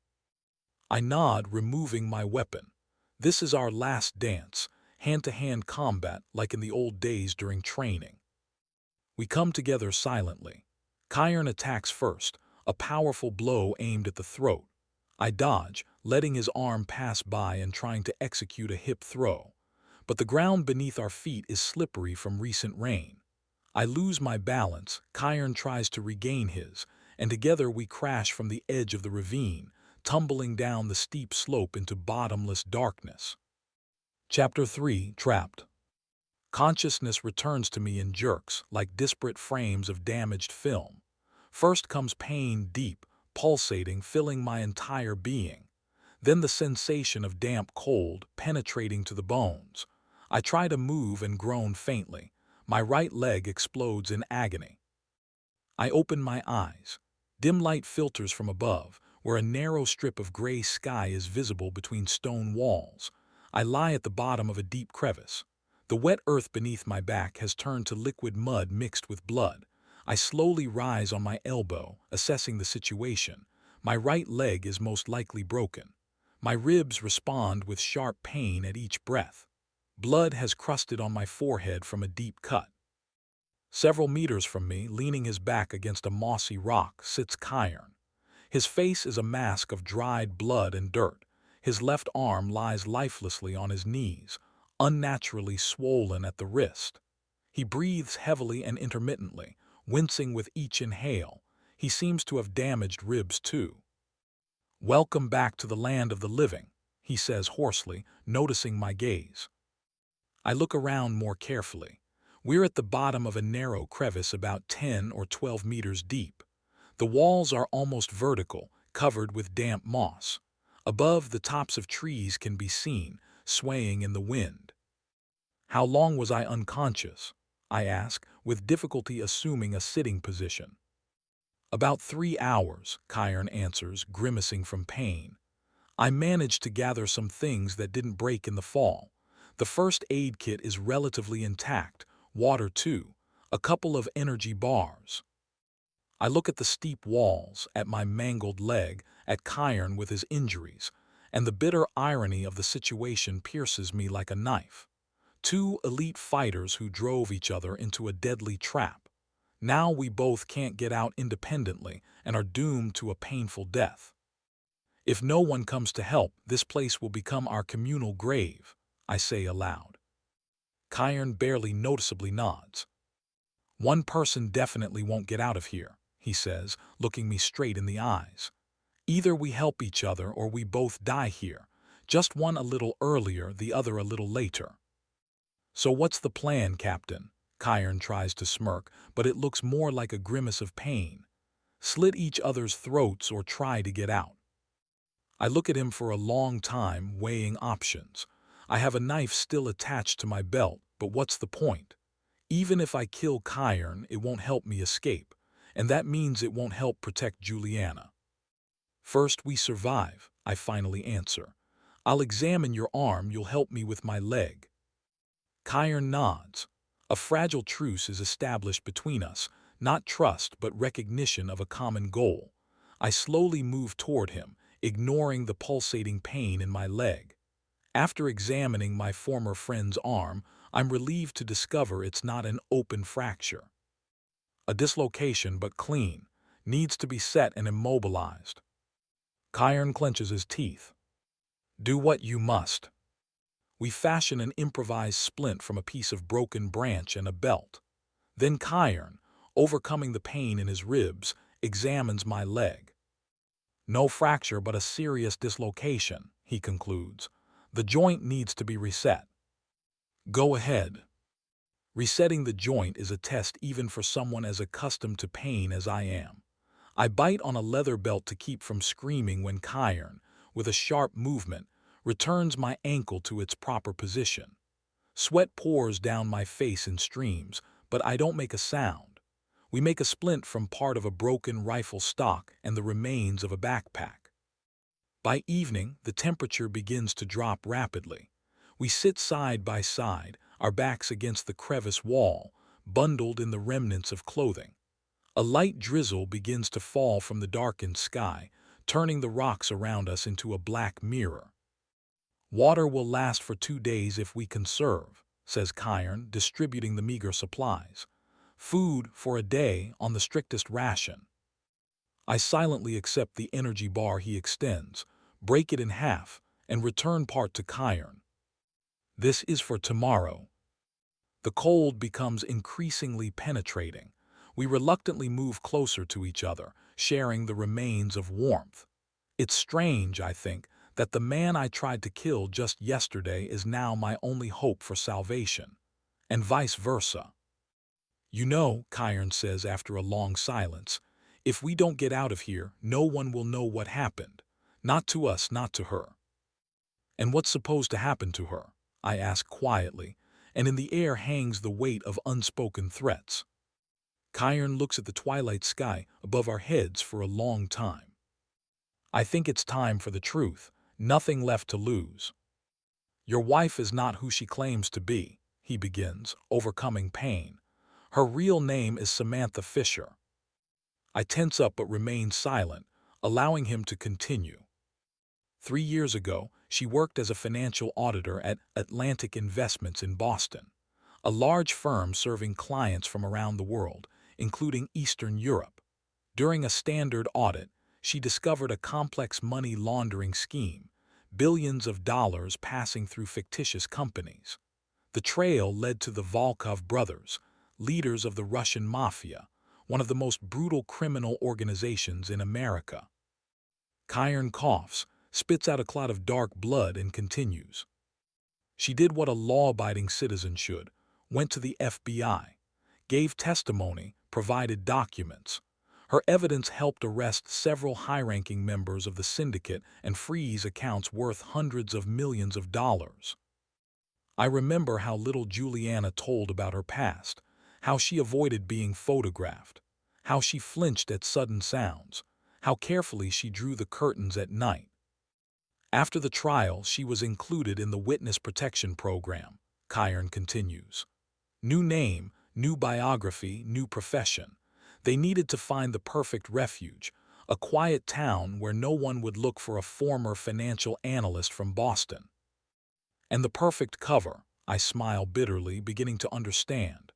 I nod, removing my weapon. This is our last dance, hand-to-hand combat like in the old days during training. We come together silently. Kyron attacks first, a powerful blow aimed at the throat. I dodge, letting his arm pass by and trying to execute a hip throw. But the ground beneath our feet is slippery from recent rain. I lose my balance, Kyron tries to regain his, and together we crash from the edge of the ravine, tumbling down the steep slope into bottomless darkness. Chapter 3, Trapped. Consciousness returns to me in jerks, like disparate frames of damaged film. First comes pain, deep, pulsating, filling my entire being. Then the sensation of damp cold, penetrating to the bones. I try to move and groan faintly. My right leg explodes in agony. I open my eyes. Dim light filters from above, where a narrow strip of gray sky is visible between stone walls. I lie at the bottom of a deep crevice. The wet earth beneath my back has turned to liquid mud mixed with blood. I slowly rise on my elbow, assessing the situation. My right leg is most likely broken. My ribs respond with sharp pain at each breath. Blood has crusted on my forehead from a deep cut. Several meters from me, leaning his back against a mossy rock, sits Kyron. His face is a mask of dried blood and dirt. His left arm lies lifelessly on his knees, unnaturally swollen at the wrist. He breathes heavily and intermittently, wincing with each inhale. He seems to have damaged ribs too. "Welcome back to the land of the living," he says hoarsely, noticing my gaze. I look around more carefully. We're at the bottom of a narrow crevice about 10 or 12 meters deep. The walls are almost vertical, covered with damp moss. Above, the tops of trees can be seen, swaying in the wind. "How long was I unconscious?" I ask, with difficulty assuming a sitting position. "About 3 hours," Kyron answers, grimacing from pain. "I managed to gather some things that didn't break in the fall. The first aid kit is relatively intact, water too, a couple of energy bars." I look at the steep walls, at my mangled leg, at Kyron with his injuries, and the bitter irony of the situation pierces me like a knife. Two elite fighters who drove each other into a deadly trap. Now we both can't get out independently and are doomed to a painful death. "If no one comes to help, this place will become our communal grave," I say aloud. Kyron barely noticeably nods. "One person definitely won't get out of here," he says, looking me straight in the eyes. "Either we help each other or we both die here, just one a little earlier, the other a little later." "So what's the plan, Captain?" Kyron tries to smirk, but it looks more like a grimace of pain. "Slit each other's throats or try to get out?" I look at him for a long time, weighing options. I have a knife still attached to my belt, but what's the point? Even if I kill Kyron, it won't help me escape, and that means it won't help protect Juliana. "First we survive," I finally answer. "I'll examine your arm, you'll help me with my leg." Kyron nods. A fragile truce is established between us, not trust but recognition of a common goal. I slowly move toward him, ignoring the pulsating pain in my leg. After examining my former friend's arm, I'm relieved to discover it's not an open fracture. A dislocation, but clean, needs to be set and immobilized. Kyron clenches his teeth. "Do what you must." We fashion an improvised splint from a piece of broken branch and a belt. Then Kyron, overcoming the pain in his ribs, examines my leg. "No fracture, but a serious dislocation," he concludes. "The joint needs to be reset." "Go ahead." Resetting the joint is a test even for someone as accustomed to pain as I am. I bite on a leather belt to keep from screaming when Kyron, with a sharp movement, returns my ankle to its proper position. Sweat pours down my face in streams, but I don't make a sound. We make a splint from part of a broken rifle stock and the remains of a backpack. By evening, the temperature begins to drop rapidly. We sit side by side, our backs against the crevice wall, bundled in the remnants of clothing. A light drizzle begins to fall from the darkened sky, turning the rocks around us into a black mirror. "Water will last for 2 days if we conserve," says Cairn, distributing the meager supplies. "Food for a day on the strictest ration." I silently accept the energy bar he extends, break it in half, and return part to Cairn. "This is for tomorrow." The cold becomes increasingly penetrating. We reluctantly move closer to each other, sharing the remains of warmth. It's strange, I think, that the man I tried to kill just yesterday is now my only hope for salvation, and vice versa. "You know," Cairn says after a long silence, "if we don't get out of here, no one will know what happened. Not to us, not to her." "And what's supposed to happen to her?" I ask quietly, and in the air hangs the weight of unspoken threats. Cairn looks at the twilight sky above our heads for a long time. "I think it's time for the truth. Nothing left to lose." "Your wife is not who she claims to be," he begins, overcoming pain. "Her real name is Samantha Fisher." I tense up but remain silent, allowing him to continue. 3 years ago, she worked as a financial auditor at Atlantic Investments in Boston, a large firm serving clients from around the world, including Eastern Europe. During a standard audit, she discovered a complex money laundering scheme, billions of dollars passing through fictitious companies. The trail led to the Volkov brothers, leaders of the Russian Mafia, one of the most brutal criminal organizations in America. Cairn coughs, spits out a cloud of dark blood, and continues. "She did what a law-abiding citizen should, went to the FBI, gave testimony, provided documents. Her evidence helped arrest several high-ranking members of the syndicate and freeze accounts worth hundreds of millions of dollars." I remember how little Juliana told about her past, how she avoided being photographed, how she flinched at sudden sounds, how carefully she drew the curtains at night. "After the trial, she was included in the witness protection program," Cairn continues. "New name, new biography, new profession. They needed to find the perfect refuge, a quiet town where no one would look for a former financial analyst from Boston. And the perfect cover," I smile bitterly, beginning to understand.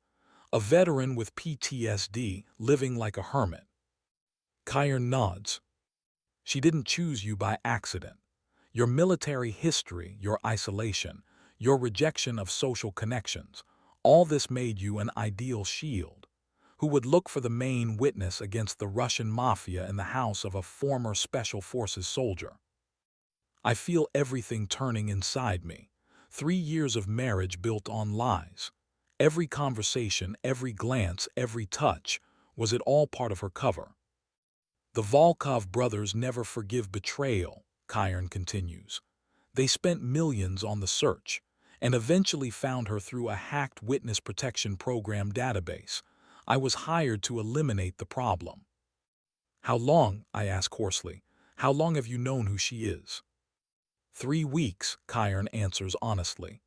"A veteran with PTSD, living like a hermit." Cairn nods. "She didn't choose you by accident. Your military history, your isolation, your rejection of social connections, all this made you an ideal shield, who would look for the main witness against the Russian Mafia in the house of a former Special Forces soldier." I feel everything turning inside me. 3 years of marriage built on lies. Every conversation, every glance, every touch, was it all part of her cover? "The Volkov brothers never forgive betrayal," Cairn continues. "They spent millions on the search, and eventually found her through a hacked witness protection program database. I was hired to eliminate the problem." "How long," I ask hoarsely, "how long have you known who she is?" 3 weeks, Cairn answers honestly.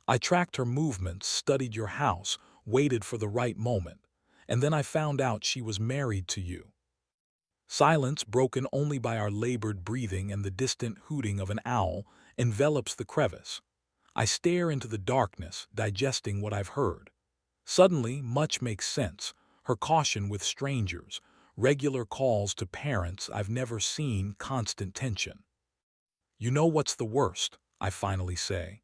"I tracked her movements, studied your house, waited for the right moment, and then I found out she was married to you." Silence, broken only by our labored breathing and the distant hooting of an owl, envelops the crevice. I stare into the darkness, digesting what I've heard. Suddenly, much makes sense. Her caution with strangers, regular calls to parents I've never seen, constant tension. "You know what's the worst?" I finally say.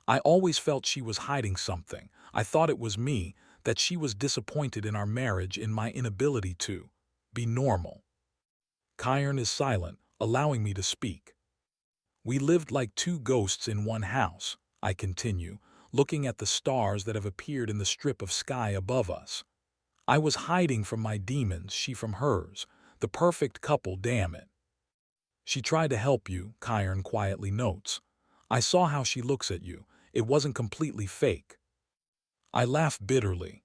"I always felt she was hiding something. I thought it was me, that she was disappointed in our marriage, in my inability to be normal." Cairn is silent, allowing me to speak. "We lived like two ghosts in one house," I continue, looking at the stars that have appeared in the strip of sky above us. "I was hiding from my demons, she from hers. The perfect couple, damn it." "She tried to help you," Cairn quietly notes. "I saw how she looks at you. It wasn't completely fake." I laugh bitterly.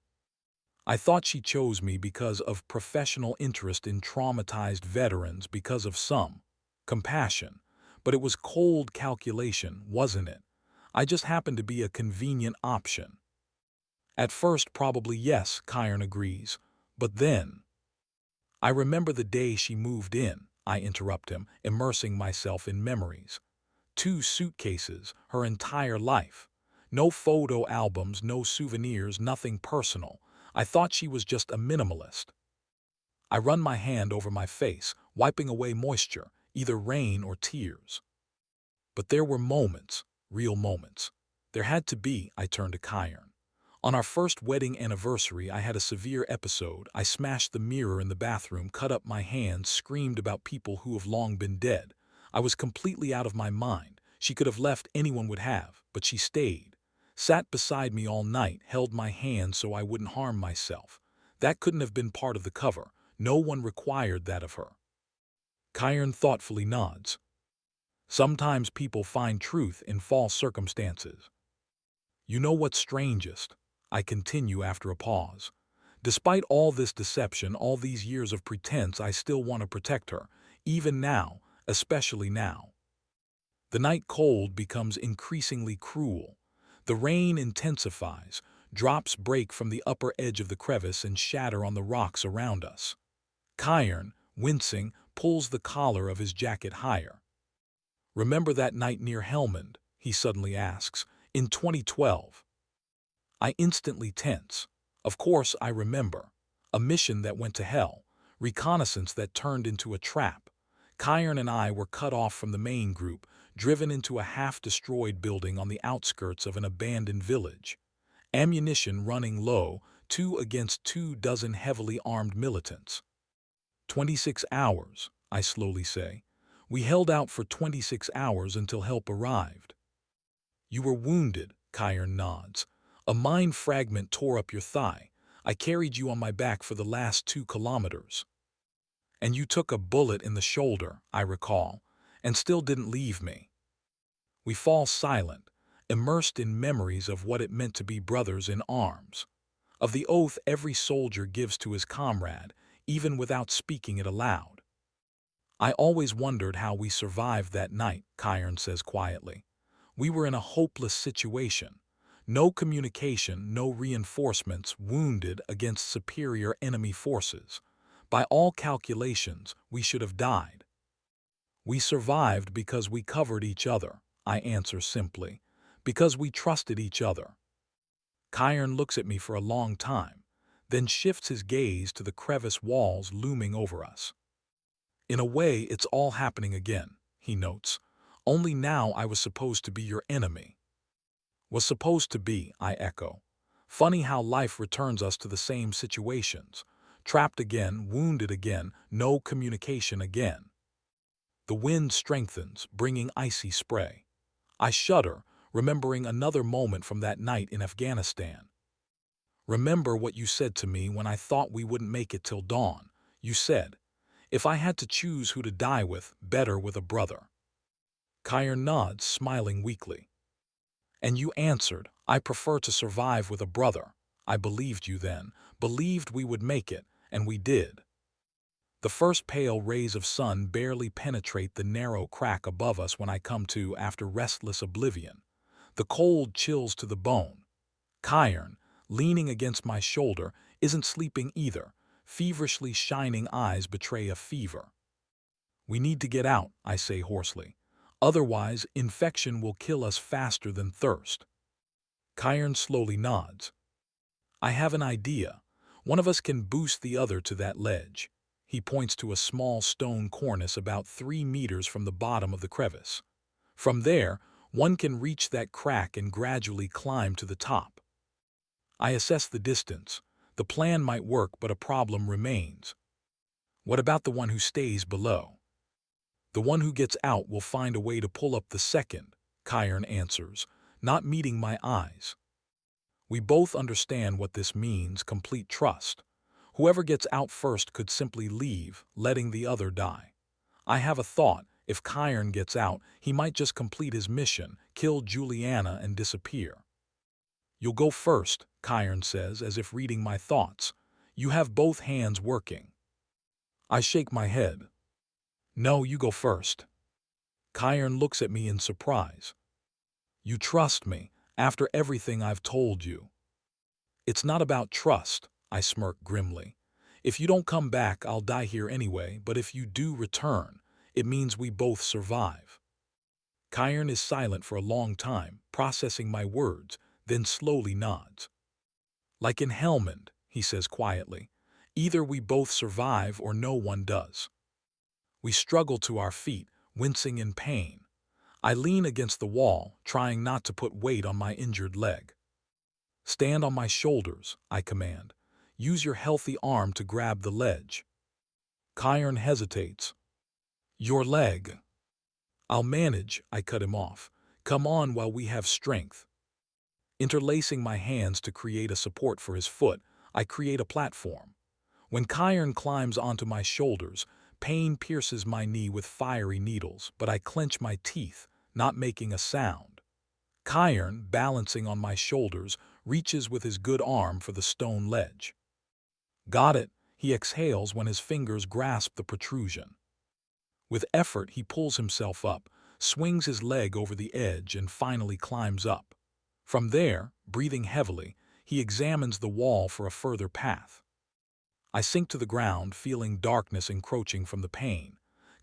"I thought she chose me because of professional interest in traumatized veterans, because of some compassion. But it was cold calculation, wasn't it? I just happened to be a convenient option." At first, probably yes, Kyron agrees. But then, I remember the day she moved in, I interrupt him, immersing myself in memories. 2 suitcases, her entire life. No photo albums, no souvenirs, nothing personal. I thought she was just a minimalist. I run my hand over my face, wiping away moisture, either rain or tears. But there were moments, real moments. There had to be, I turned to Kyron. On our first wedding anniversary, I had a severe episode. I smashed the mirror in the bathroom, cut up my hands, screamed about people who have long been dead. I was completely out of my mind. She could have left, anyone would have, but she stayed. Sat beside me all night, held my hand so I wouldn't harm myself. That couldn't have been part of the cover. No one required that of her. Kyron thoughtfully nods. Sometimes people find truth in false circumstances. You know what's strangest? I continue after a pause. Despite all this deception, all these years of pretense, I still want to protect her, even now, especially now. The night cold becomes increasingly cruel. The rain intensifies, drops break from the upper edge of the crevice and shatter on the rocks around us. Kyron, wincing, pulls the collar of his jacket higher. Remember that night near Helmand? He suddenly asks. In 2012. I instantly tense. Of course I remember. A mission that went to hell. Reconnaissance that turned into a trap. Kyron and I were cut off from the main group, driven into a half-destroyed building on the outskirts of an abandoned village. Ammunition running low, 2 against 2 dozen heavily armed militants. 26 hours, I slowly say. We held out for 26 hours until help arrived. You were wounded, Kyron nods. A mine fragment tore up your thigh. I carried you on my back for the last 2 kilometers. And you took a bullet in the shoulder, I recall, and still didn't leave me. We fall silent, immersed in memories of what it meant to be brothers in arms, of the oath every soldier gives to his comrade, even without speaking it aloud. I always wondered how we survived that night, Kyron says quietly. We were in a hopeless situation. No communication, no reinforcements, wounded against superior enemy forces. By all calculations, we should have died. We survived because we covered each other, I answer simply. Because we trusted each other. Kyron looks at me for a long time, then shifts his gaze to the crevice walls looming over us. In a way, it's all happening again, he notes. Only now I was supposed to be your enemy. Was supposed to be, I echo. Funny how life returns us to the same situations. Trapped again, wounded again, no communication again. The wind strengthens, bringing icy spray. I shudder, remembering another moment from that night in Afghanistan. Remember what you said to me when I thought we wouldn't make it till dawn. You said, if I had to choose who to die with, better with a brother. Kyron nods, smiling weakly. And you answered, I prefer to survive with a brother. I believed you then, believed we would make it, and we did. The first pale rays of sun barely penetrate the narrow crack above us when I come to after restless oblivion. The cold chills to the bone. Kyron, leaning against my shoulder, isn't sleeping either. Feverishly shining eyes betray a fever. We need to get out, I say hoarsely. Otherwise, infection will kill us faster than thirst. Kyron slowly nods. I have an idea. One of us can boost the other to that ledge. He points to a small stone cornice about 3 meters from the bottom of the crevice. From there, one can reach that crack and gradually climb to the top. I assess the distance. The plan might work, but a problem remains. What about the one who stays below? The one who gets out will find a way to pull up the second, Kyron answers, not meeting my eyes. We both understand what this means, complete trust. Whoever gets out first could simply leave, letting the other die. I have a thought. If Kyron gets out, he might just complete his mission, kill Juliana and disappear. You'll go first, Kyron says, as if reading my thoughts. You have both hands working. I shake my head. No, you go first. Kyron looks at me in surprise. You trust me, after everything I've told you. It's not about trust, I smirk grimly. If you don't come back, I'll die here anyway, but if you do return, it means we both survive. Kyron is silent for a long time, processing my words, then slowly nods. Like in Helmand, he says quietly, either we both survive or no one does. We struggle to our feet, wincing in pain. I lean against the wall, trying not to put weight on my injured leg. Stand on my shoulders, I command. Use your healthy arm to grab the ledge. Kyron hesitates. Your leg. I'll manage, I cut him off. Come on while we have strength. Interlacing my hands to create a support for his foot, I create a platform. When Kyron climbs onto my shoulders, pain pierces my knee with fiery needles, but I clench my teeth, not making a sound. Kyron, balancing on my shoulders, reaches with his good arm for the stone ledge. Got it, he exhales when his fingers grasp the protrusion. With effort, he pulls himself up, swings his leg over the edge, and finally climbs up. From there, breathing heavily, he examines the wall for a further path. I sink to the ground, feeling darkness encroaching from the pain.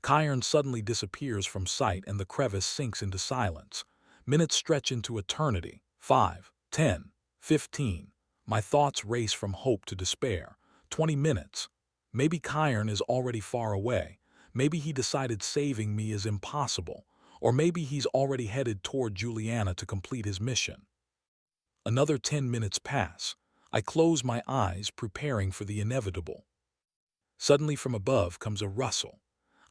Kyron suddenly disappears from sight and the crevice sinks into silence. Minutes stretch into eternity. 5, 10, 15. My thoughts race from hope to despair. 20 minutes. Maybe Kyron is already far away. Maybe he decided saving me is impossible. Or maybe he's already headed toward Juliana to complete his mission. Another 10 minutes pass. I close my eyes, preparing for the inevitable. Suddenly from above comes a rustle.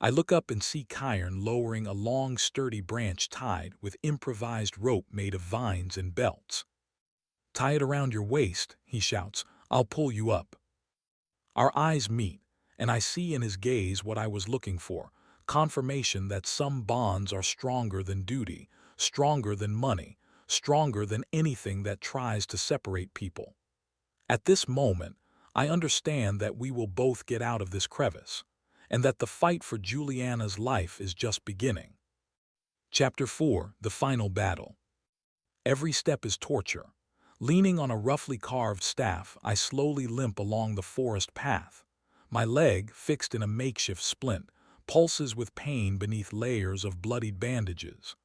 I look up and see Kyron lowering a long, sturdy branch tied with improvised rope made of vines and belts. Tie it around your waist, he shouts. I'll pull you up. Our eyes meet, and I see in his gaze what I was looking for, confirmation that some bonds are stronger than duty, stronger than money, stronger than anything that tries to separate people. At this moment, I understand that we will both get out of this crevice, and that the fight for Juliana's life is just beginning. Chapter 4: The Final Battle. Every step is torture. Leaning on a roughly carved staff, I slowly limp along the forest path. My leg, fixed in a makeshift splint, pulses with pain beneath layers of bloodied bandages.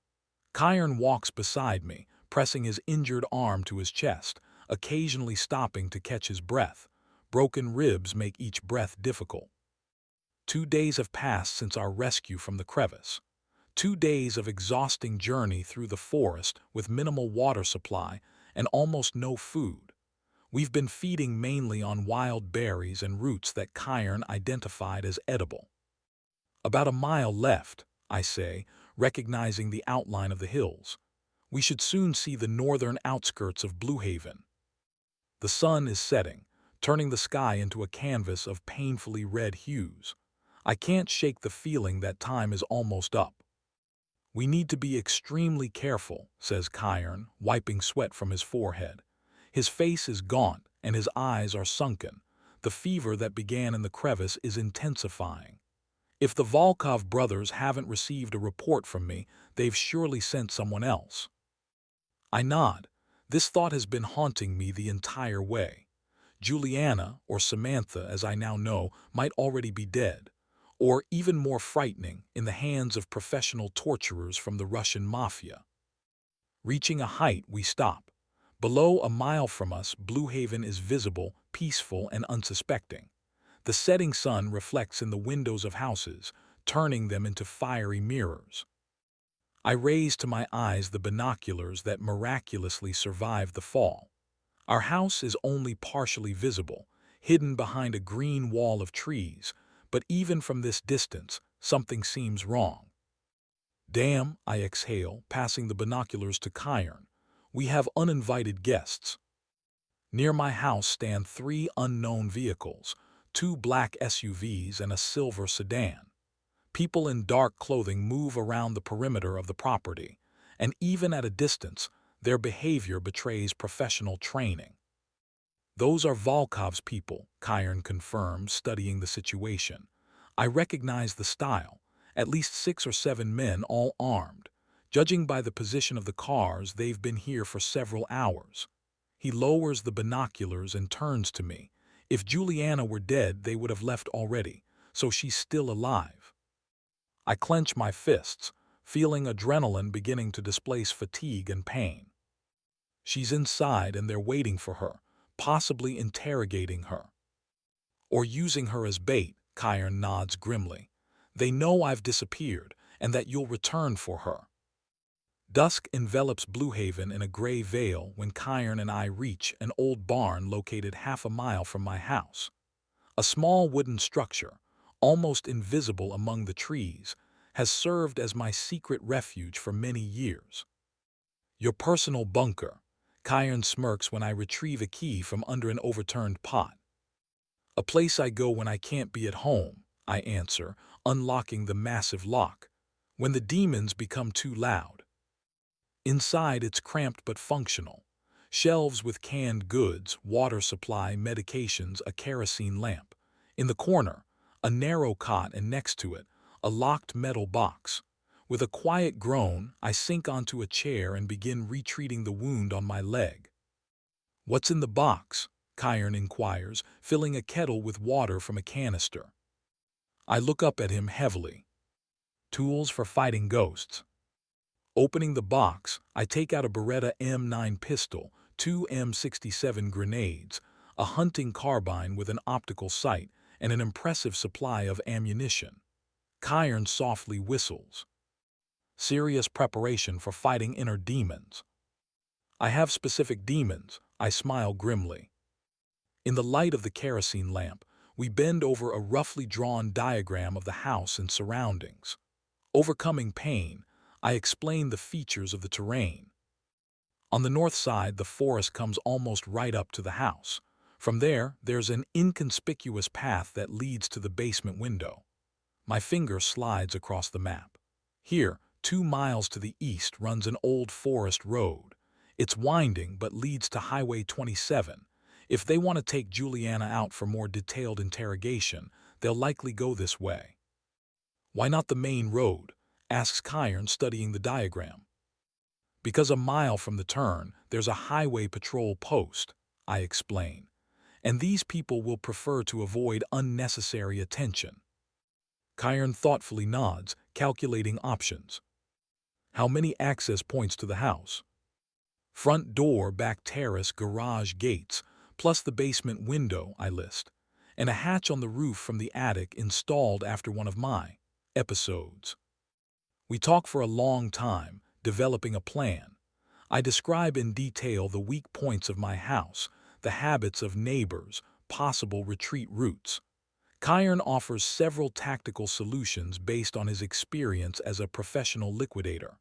Kyron walks beside me, pressing his injured arm to his chest, occasionally stopping to catch his breath. Broken ribs make each breath difficult. 2 days have passed since our rescue from the crevice. 2 days of exhausting journey through the forest with minimal water supply and almost no food. We've been feeding mainly on wild berries and roots that Kyron identified as edible. About a mile left, I say, recognizing the outline of the hills. We should soon see the northern outskirts of Blue Haven. The sun is setting, turning the sky into a canvas of painfully red hues. I can't shake the feeling that time is almost up. We need to be extremely careful, says Kyron, wiping sweat from his forehead. His face is gaunt and his eyes are sunken. The fever that began in the crevice is intensifying. If the Volkov brothers haven't received a report from me, they've surely sent someone else. I nod. This thought has been haunting me the entire way. Juliana, or Samantha as I now know, might already be dead. Or, even more frightening, in the hands of professional torturers from the Russian Mafia. Reaching a height, we stop. Below, a mile from us, Blue Haven is visible, peaceful, and unsuspecting. The setting sun reflects in the windows of houses, turning them into fiery mirrors. I raise to my eyes the binoculars that miraculously survived the fall. Our house is only partially visible, hidden behind a green wall of trees, but even from this distance, something seems wrong. Damn, I exhale, passing the binoculars to Kyron. We have uninvited guests. Near my house stand 3 unknown vehicles, 2 black SUVs and a silver sedan. People in dark clothing move around the perimeter of the property, and even at a distance, their behavior betrays professional training. Those are Volkov's people, Kyron confirmed, studying the situation. I recognize the style, at least 6 or 7 men all armed. Judging by the position of the cars, they've been here for several hours. He lowers the binoculars and turns to me. If Juliana were dead, they would have left already, so she's still alive. I clench my fists, feeling adrenaline beginning to displace fatigue and pain. She's inside and they're waiting for her, possibly interrogating her. Or using her as bait, Kyron nods grimly. They know I've disappeared and that you'll return for her. Dusk envelops Blue Haven in a gray veil when Kyron and I reach an old barn located half a mile from my house. A small wooden structure, almost invisible among the trees, has served as my secret refuge for many years. Your personal bunker, Kyron smirks when I retrieve a key from under an overturned pot. A place I go when I can't be at home, I answer, unlocking the massive lock, when the demons become too loud. Inside it's cramped but functional. Shelves with canned goods, water supply, medications, a kerosene lamp. In the corner, a narrow cot and next to it, a locked metal box. With a quiet groan, I sink onto a chair and begin retreating the wound on my leg. What's in the box? Kyron inquires, filling a kettle with water from a canister. I look up at him heavily. Tools for fighting ghosts. Opening the box, I take out a Beretta M9 pistol, 2 M67 grenades, a hunting carbine with an optical sight, and an impressive supply of ammunition. Kyron softly whistles. Serious preparation for fighting inner demons. I have specific demons, I smile grimly. In the light of the kerosene lamp, we bend over a roughly drawn diagram of the house and surroundings. Overcoming pain, I explain the features of the terrain. On the north side, the forest comes almost right up to the house. From there, there's an inconspicuous path that leads to the basement window. My finger slides across the map. Here, 2 miles to the east, runs an old forest road. It's winding but leads to Highway 27. If they want to take Juliana out for more detailed interrogation, they'll likely go this way. Why not the main road? Asks Kyron, studying the diagram. Because a mile from the turn, there's a highway patrol post, I explain, and these people will prefer to avoid unnecessary attention. Kyron thoughtfully nods, calculating options. How many access points to the house? Front door, back terrace, garage, gates, plus the basement window, I list, and a hatch on the roof from the attic installed after one of my episodes. We talk for a long time, developing a plan. I describe in detail the weak points of my house, the habits of neighbors, possible retreat routes. Kyron offers several tactical solutions based on his experience as a professional liquidator.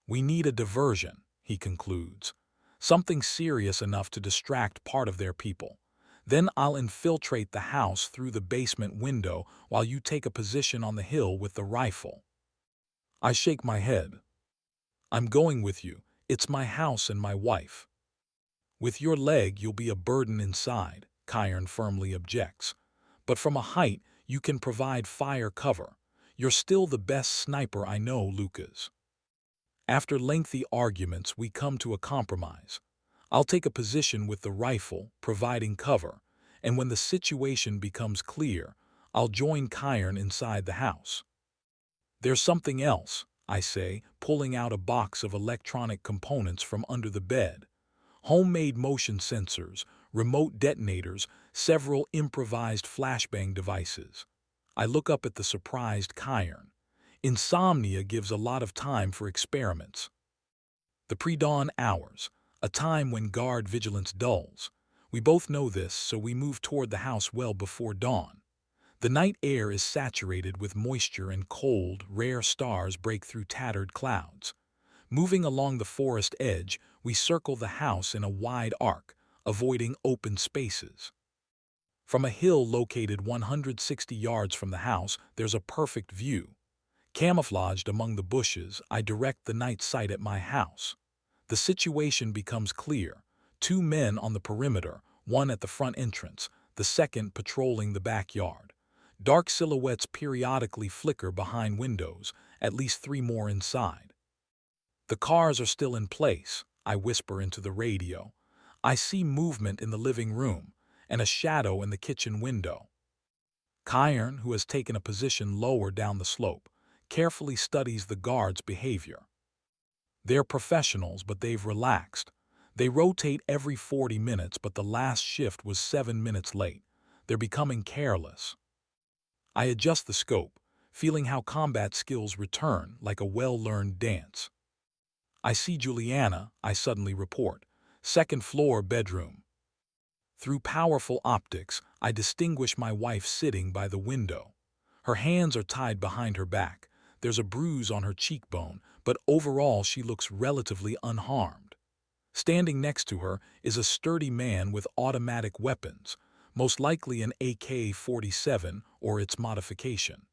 We need a diversion, he concludes. Something serious enough to distract part of their people. Then I'll infiltrate the house through the basement window while you take a position on the hill with the rifle. I shake my head. I'm going with you. It's my house and my wife. With your leg, you'll be a burden inside, Kyron firmly objects. But from a height, you can provide fire cover. You're still the best sniper I know, Lucas. After lengthy arguments, we come to a compromise. I'll take a position with the rifle, providing cover, and when the situation becomes clear, I'll join Kyron inside the house. There's something else, I say, pulling out a box of electronic components from under the bed. Homemade motion sensors, remote detonators, several improvised flashbang devices. I look up at the surprised Kyron. Insomnia gives a lot of time for experiments. The pre-dawn hours, a time when guard vigilance dulls. We both know this, so we move toward the house well before dawn. The night air is saturated with moisture and cold, rare stars break through tattered clouds. Moving along the forest edge, we circle the house in a wide arc, avoiding open spaces. From a hill located 160 yards from the house, there's a perfect view. Camouflaged among the bushes, I direct the night sight at my house. The situation becomes clear. 2 men on the perimeter, one at the front entrance, the second patrolling the backyard. Dark silhouettes periodically flicker behind windows, at least 3 more inside. The cars are still in place, I whisper into the radio. I see movement in the living room and a shadow in the kitchen window. Kyron, who has taken a position lower down the slope, carefully studies the guards' behavior. They're professionals, but they've relaxed. They rotate every 40 minutes, but the last shift was 7 minutes late. They're becoming careless. I adjust the scope, feeling how combat skills return like a well-learned dance. I see Juliana, I suddenly report. Second floor bedroom. Through powerful optics, I distinguish my wife sitting by the window. Her hands are tied behind her back. There's a bruise on her cheekbone, but overall she looks relatively unharmed. Standing next to her is a sturdy man with automatic weapons, most likely an AK-47 or its modification.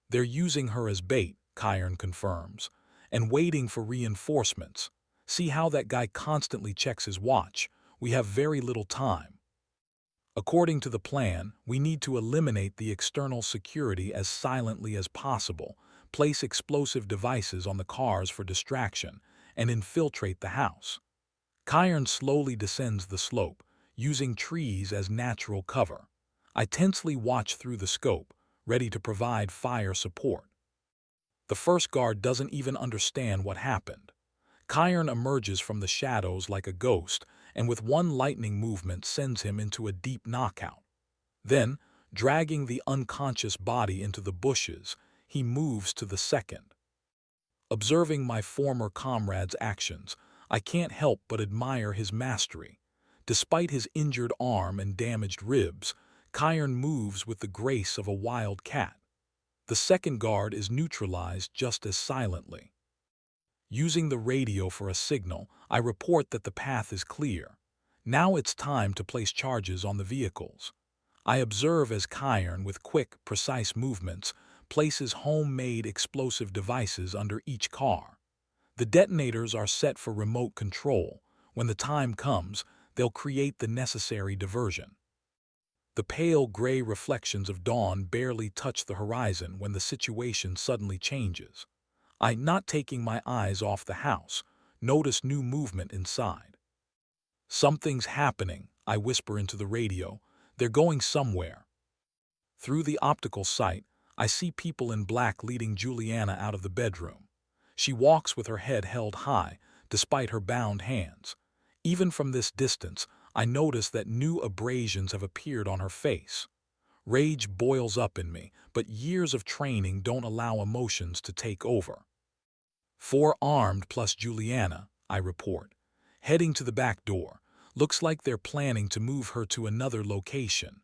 They're using her as bait, Kyron confirms, and waiting for reinforcements. See how that guy constantly checks his watch. We have very little time. According to the plan, we need to eliminate the external security as silently as possible, place explosive devices on the cars for distraction, and infiltrate the house. Kyron slowly descends the slope, using trees as natural cover. I tensely watch through the scope, ready to provide fire support. The first guard doesn't even understand what happened. Kyron emerges from the shadows like a ghost, and with one lightning movement sends him into a deep knockout. Then, dragging the unconscious body into the bushes, he moves to the second. Observing my former comrade's actions, I can't help but admire his mastery. Despite his injured arm and damaged ribs, Kyron moves with the grace of a wild cat. The second guard is neutralized just as silently. Using the radio for a signal, I report that the path is clear. Now it's time to place charges on the vehicles. I observe as Kyron, with quick, precise movements, places homemade explosive devices under each car. The detonators are set for remote control. When the time comes, they'll create the necessary diversion. The pale gray reflections of dawn barely touch the horizon when the situation suddenly changes. I, not taking my eyes off the house, notice new movement inside. Something's happening, I whisper into the radio. They're going somewhere. Through the optical sight, I see people in black leading Juliana out of the bedroom. She walks with her head held high, despite her bound hands. Even from this distance, I notice that new abrasions have appeared on her face. Rage boils up in me, but years of training don't allow emotions to take over. 4 armed plus Juliana, I report. Heading to the back door. Looks like they're planning to move her to another location.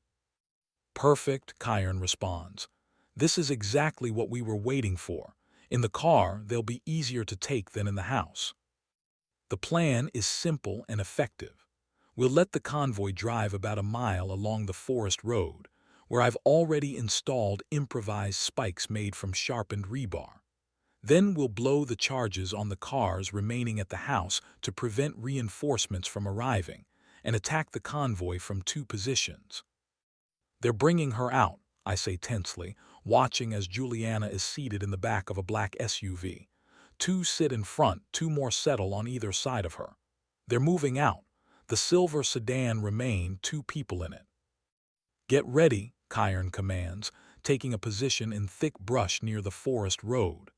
Perfect, Kyron responds. This is exactly what we were waiting for. In the car, they'll be easier to take than in the house. The plan is simple and effective. We'll let the convoy drive about a mile along the forest road, where I've already installed improvised spikes made from sharpened rebar. Then we'll blow the charges on the cars remaining at the house to prevent reinforcements from arriving, and attack the convoy from 2 positions. They're bringing her out, I say tensely, watching as Juliana is seated in the back of a black SUV. 2 sit in front, 2 more settle on either side of her. They're moving out. The silver sedan remained, 2 people in it. Get ready, Kyron commands, taking a position in thick brush near the forest road.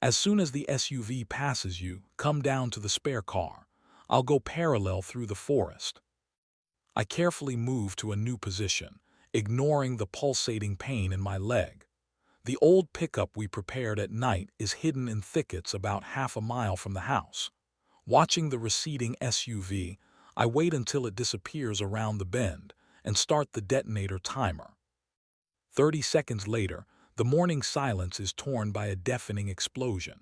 As soon as the SUV passes you, come down to the spare car. I'll go parallel through the forest. I carefully move to a new position, ignoring the pulsating pain in my leg. The old pickup we prepared at night is hidden in thickets about half a mile from the house. Watching the receding SUV, I wait until it disappears around the bend and start the detonator timer. 30 seconds later, the morning silence is torn by a deafening explosion.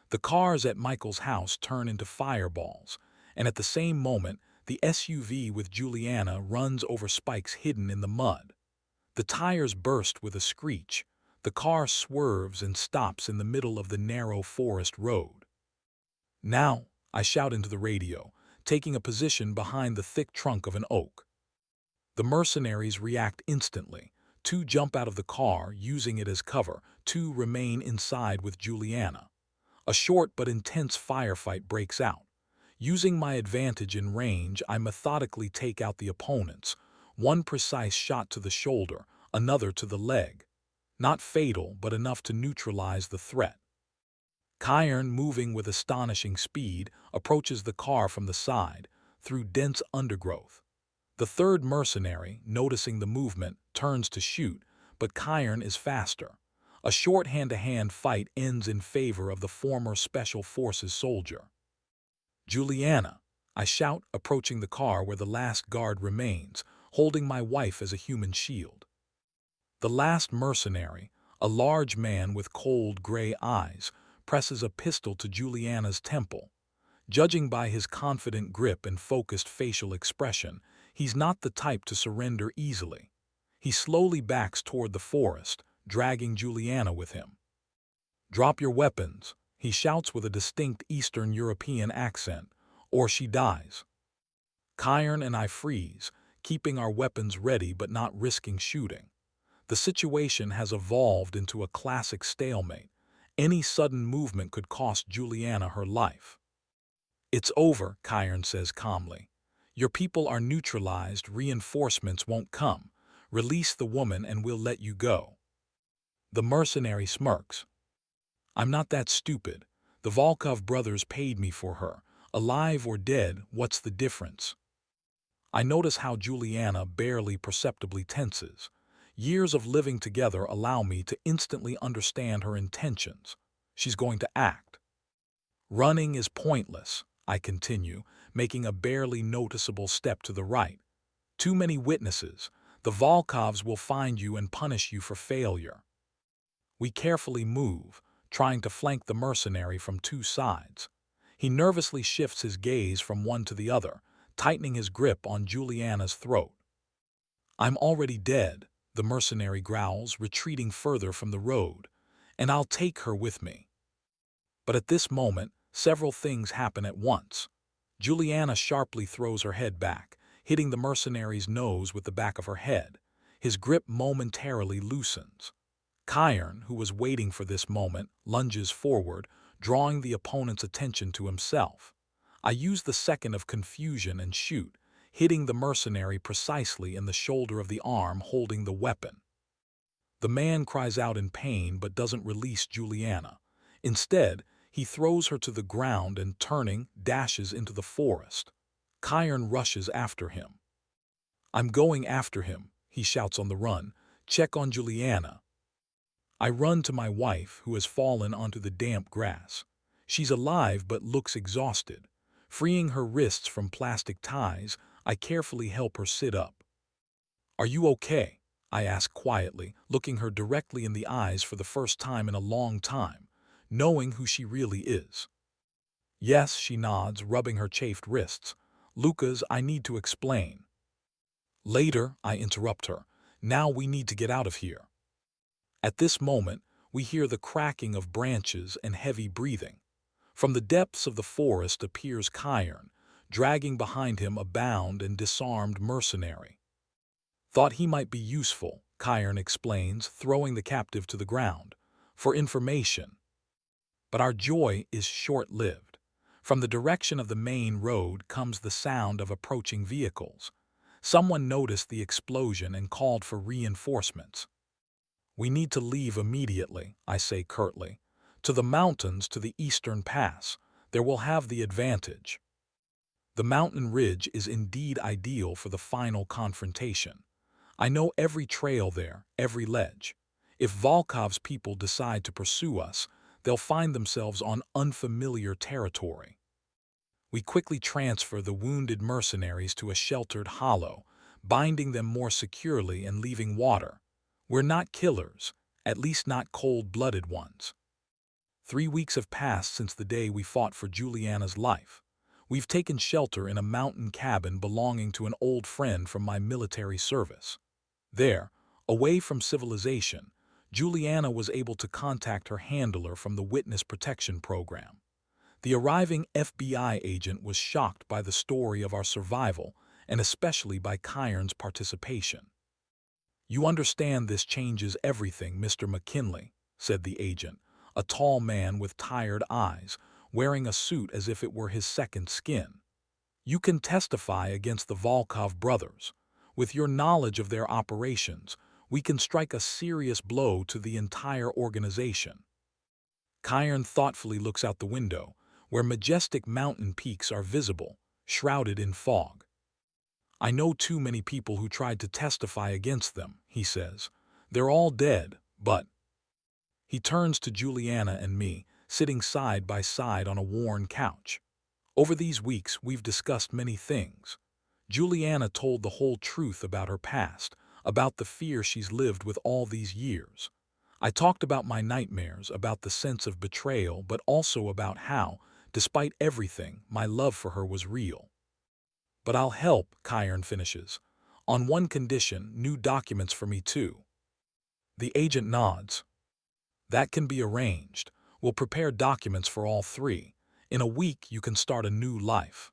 The cars at Michael's house turn into fireballs, and at the same moment, the SUV with Juliana runs over spikes hidden in the mud. The tires burst with a screech. The car swerves and stops in the middle of the narrow forest road. Now, I shout into the radio, taking a position behind the thick trunk of an oak. The mercenaries react instantly. 2 jump out of the car, using it as cover. 2 remain inside with Juliana. A short but intense firefight breaks out. Using my advantage in range, I methodically take out the opponents, one precise shot to the shoulder, another to the leg. Not fatal, but enough to neutralize the threat. Kyron, moving with astonishing speed, approaches the car from the side, through dense undergrowth. The third mercenary, noticing the movement, turns to shoot, but Kyron is faster. A short hand-to-hand fight ends in favor of the former Special Forces soldier. "Juliana," I shout, approaching the car where the last guard remains, holding my wife as a human shield. The last mercenary, a large man with cold gray eyes, presses a pistol to Juliana's temple. Judging by his confident grip and focused facial expression, he's not the type to surrender easily. He slowly backs toward the forest, dragging Juliana with him. "Drop your weapons," he shouts with a distinct Eastern European accent, "or she dies." Kyron and I freeze, keeping our weapons ready but not risking shooting. The situation has evolved into a classic stalemate. Any sudden movement could cost Juliana her life. "It's over," Kyron says calmly. "Your people are neutralized, reinforcements won't come. Release the woman and we'll let you go." The mercenary smirks. "I'm not that stupid. The Volkov brothers paid me for her. Alive or dead, what's the difference?" I notice how Juliana barely perceptibly tenses. Years of living together allow me to instantly understand her intentions. She's going to act. "Running is pointless," I continue, making a barely noticeable step to the right. "Too many witnesses. The Volkovs will find you and punish you for failure." We carefully move, trying to flank the mercenary from two sides. He nervously shifts his gaze from one to the other, tightening his grip on Juliana's throat. "I'm already dead," the mercenary growls, retreating further from the road, "and I'll take her with me." But at this moment, several things happen at once. Juliana sharply throws her head back, hitting the mercenary's nose with the back of her head. His grip momentarily loosens. Kyron, who was waiting for this moment, lunges forward, drawing the opponent's attention to himself. I use the second of confusion and shoot, hitting the mercenary precisely in the shoulder of the arm holding the weapon. The man cries out in pain but doesn't release Juliana. Instead, he throws her to the ground and, turning, dashes into the forest. Kyron rushes after him. "I'm going after him," he shouts on the run. "Check on Juliana." I run to my wife, who has fallen onto the damp grass. She's alive but looks exhausted. Freeing her wrists from plastic ties, I carefully help her sit up. "Are you okay?" I ask quietly, looking her directly in the eyes for the first time in a long time, knowing who she really is. "Yes," she nods, rubbing her chafed wrists. "Lucas, I need to explain." "Later," I interrupt her. "Now we need to get out of here." At this moment, we hear the cracking of branches and heavy breathing. From the depths of the forest appears Kyron, dragging behind him a bound and disarmed mercenary. "Thought he might be useful," Kyron explains, throwing the captive to the ground, "for information." But our joy is short-lived. From the direction of the main road comes the sound of approaching vehicles. Someone noticed the explosion and called for reinforcements. "We need to leave immediately," I say curtly. "To the mountains, to the eastern pass. There we'll have the advantage." The mountain ridge is indeed ideal for the final confrontation. I know every trail there, every ledge. If Volkov's people decide to pursue us, they'll find themselves on unfamiliar territory. We quickly transfer the wounded mercenaries to a sheltered hollow, binding them more securely and leaving water. We're not killers, at least not cold-blooded ones. 3 weeks have passed since the day we fought for Juliana's life. We've taken shelter in a mountain cabin belonging to an old friend from my military service. There, away from civilization, Juliana was able to contact her handler from the Witness Protection Program. The arriving FBI agent was shocked by the story of our survival and especially by Kyron's participation. "You understand this changes everything, Mr. McKinley," said the agent, a tall man with tired eyes, wearing a suit as if it were his second skin. You can testify against the Volkov brothers. With your knowledge of their operations, we can strike a serious blow to the entire organization. Kyan thoughtfully looks out the window, where majestic mountain peaks are visible, shrouded in fog. I know too many people who tried to testify against them, he says. They're all dead, but... He turns to Juliana and me, sitting side by side on a worn couch. Over these weeks, we've discussed many things. Juliana told the whole truth about her past, about the fear she's lived with all these years. I talked about my nightmares, about the sense of betrayal, but also about how, despite everything, my love for her was real. But I'll help, Kyan finishes. On one condition, new documents for me too. The agent nods. That can be arranged. We'll prepare documents for all three. In a week, you can start a new life.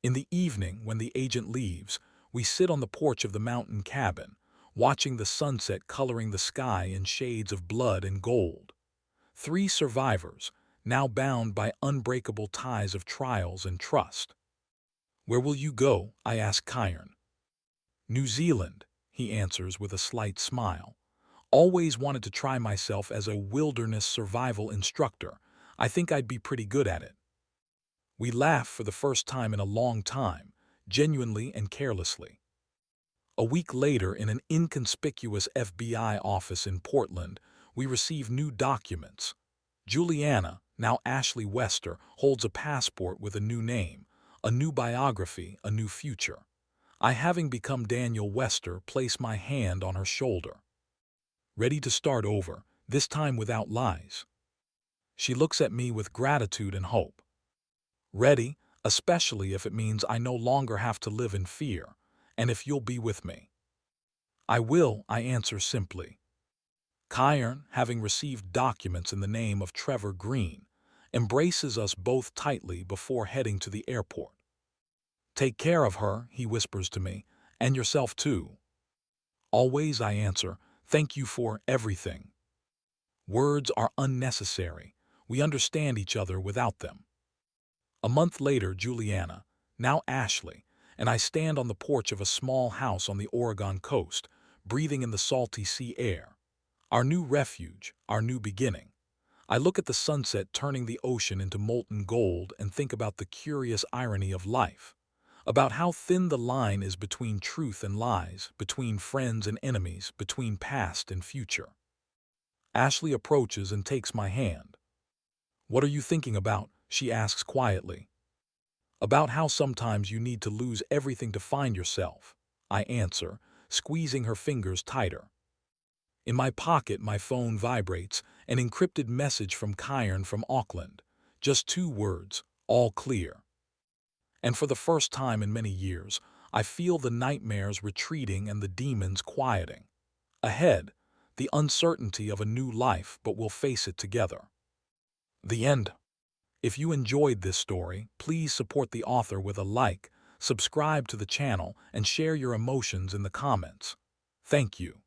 In the evening, when the agent leaves, we sit on the porch of the mountain cabin, watching the sunset coloring the sky in shades of blood and gold. Three survivors, now bound by unbreakable ties of trials and trust. Where will you go? I ask Kyan. New Zealand, he answers with a slight smile. Always wanted to try myself as a wilderness survival instructor. I think I'd be pretty good at it. We laugh for the first time in a long time, genuinely and carelessly. A week later, in an inconspicuous FBI office in Portland, we receive new documents. Juliana, now Ashley Wester, holds a passport with a new name, a new biography, a new future. I, having become Daniel Wester, place my hand on her shoulder. Ready to start over, this time without lies. She looks at me with gratitude and hope. Ready, especially if it means I no longer have to live in fear, and if you'll be with me. I will, I answer simply. Kyan, having received documents in the name of Trevor Green, embraces us both tightly before heading to the airport. Take care of her, he whispers to me, and yourself too. Always, I answer, thank you for everything. Words are unnecessary. We understand each other without them. A month later, Juliana, now Ashley, and I stand on the porch of a small house on the Oregon coast, breathing in the salty sea air. Our new refuge, our new beginning. I look at the sunset turning the ocean into molten gold and think about the curious irony of life, about how thin the line is between truth and lies, between friends and enemies, between past and future. Ashley approaches and takes my hand. What are you thinking about? She asks quietly. About how sometimes you need to lose everything to find yourself, I answer, squeezing her fingers tighter. In my pocket, my phone vibrates, an encrypted message from Kyan from Auckland. Just 2 words, all clear. And for the first time in many years, I feel the nightmares retreating and the demons quieting. Ahead, the uncertainty of a new life, but we'll face it together. The end. If you enjoyed this story, please support the author with a like, subscribe to the channel, and share your emotions in the comments. Thank you.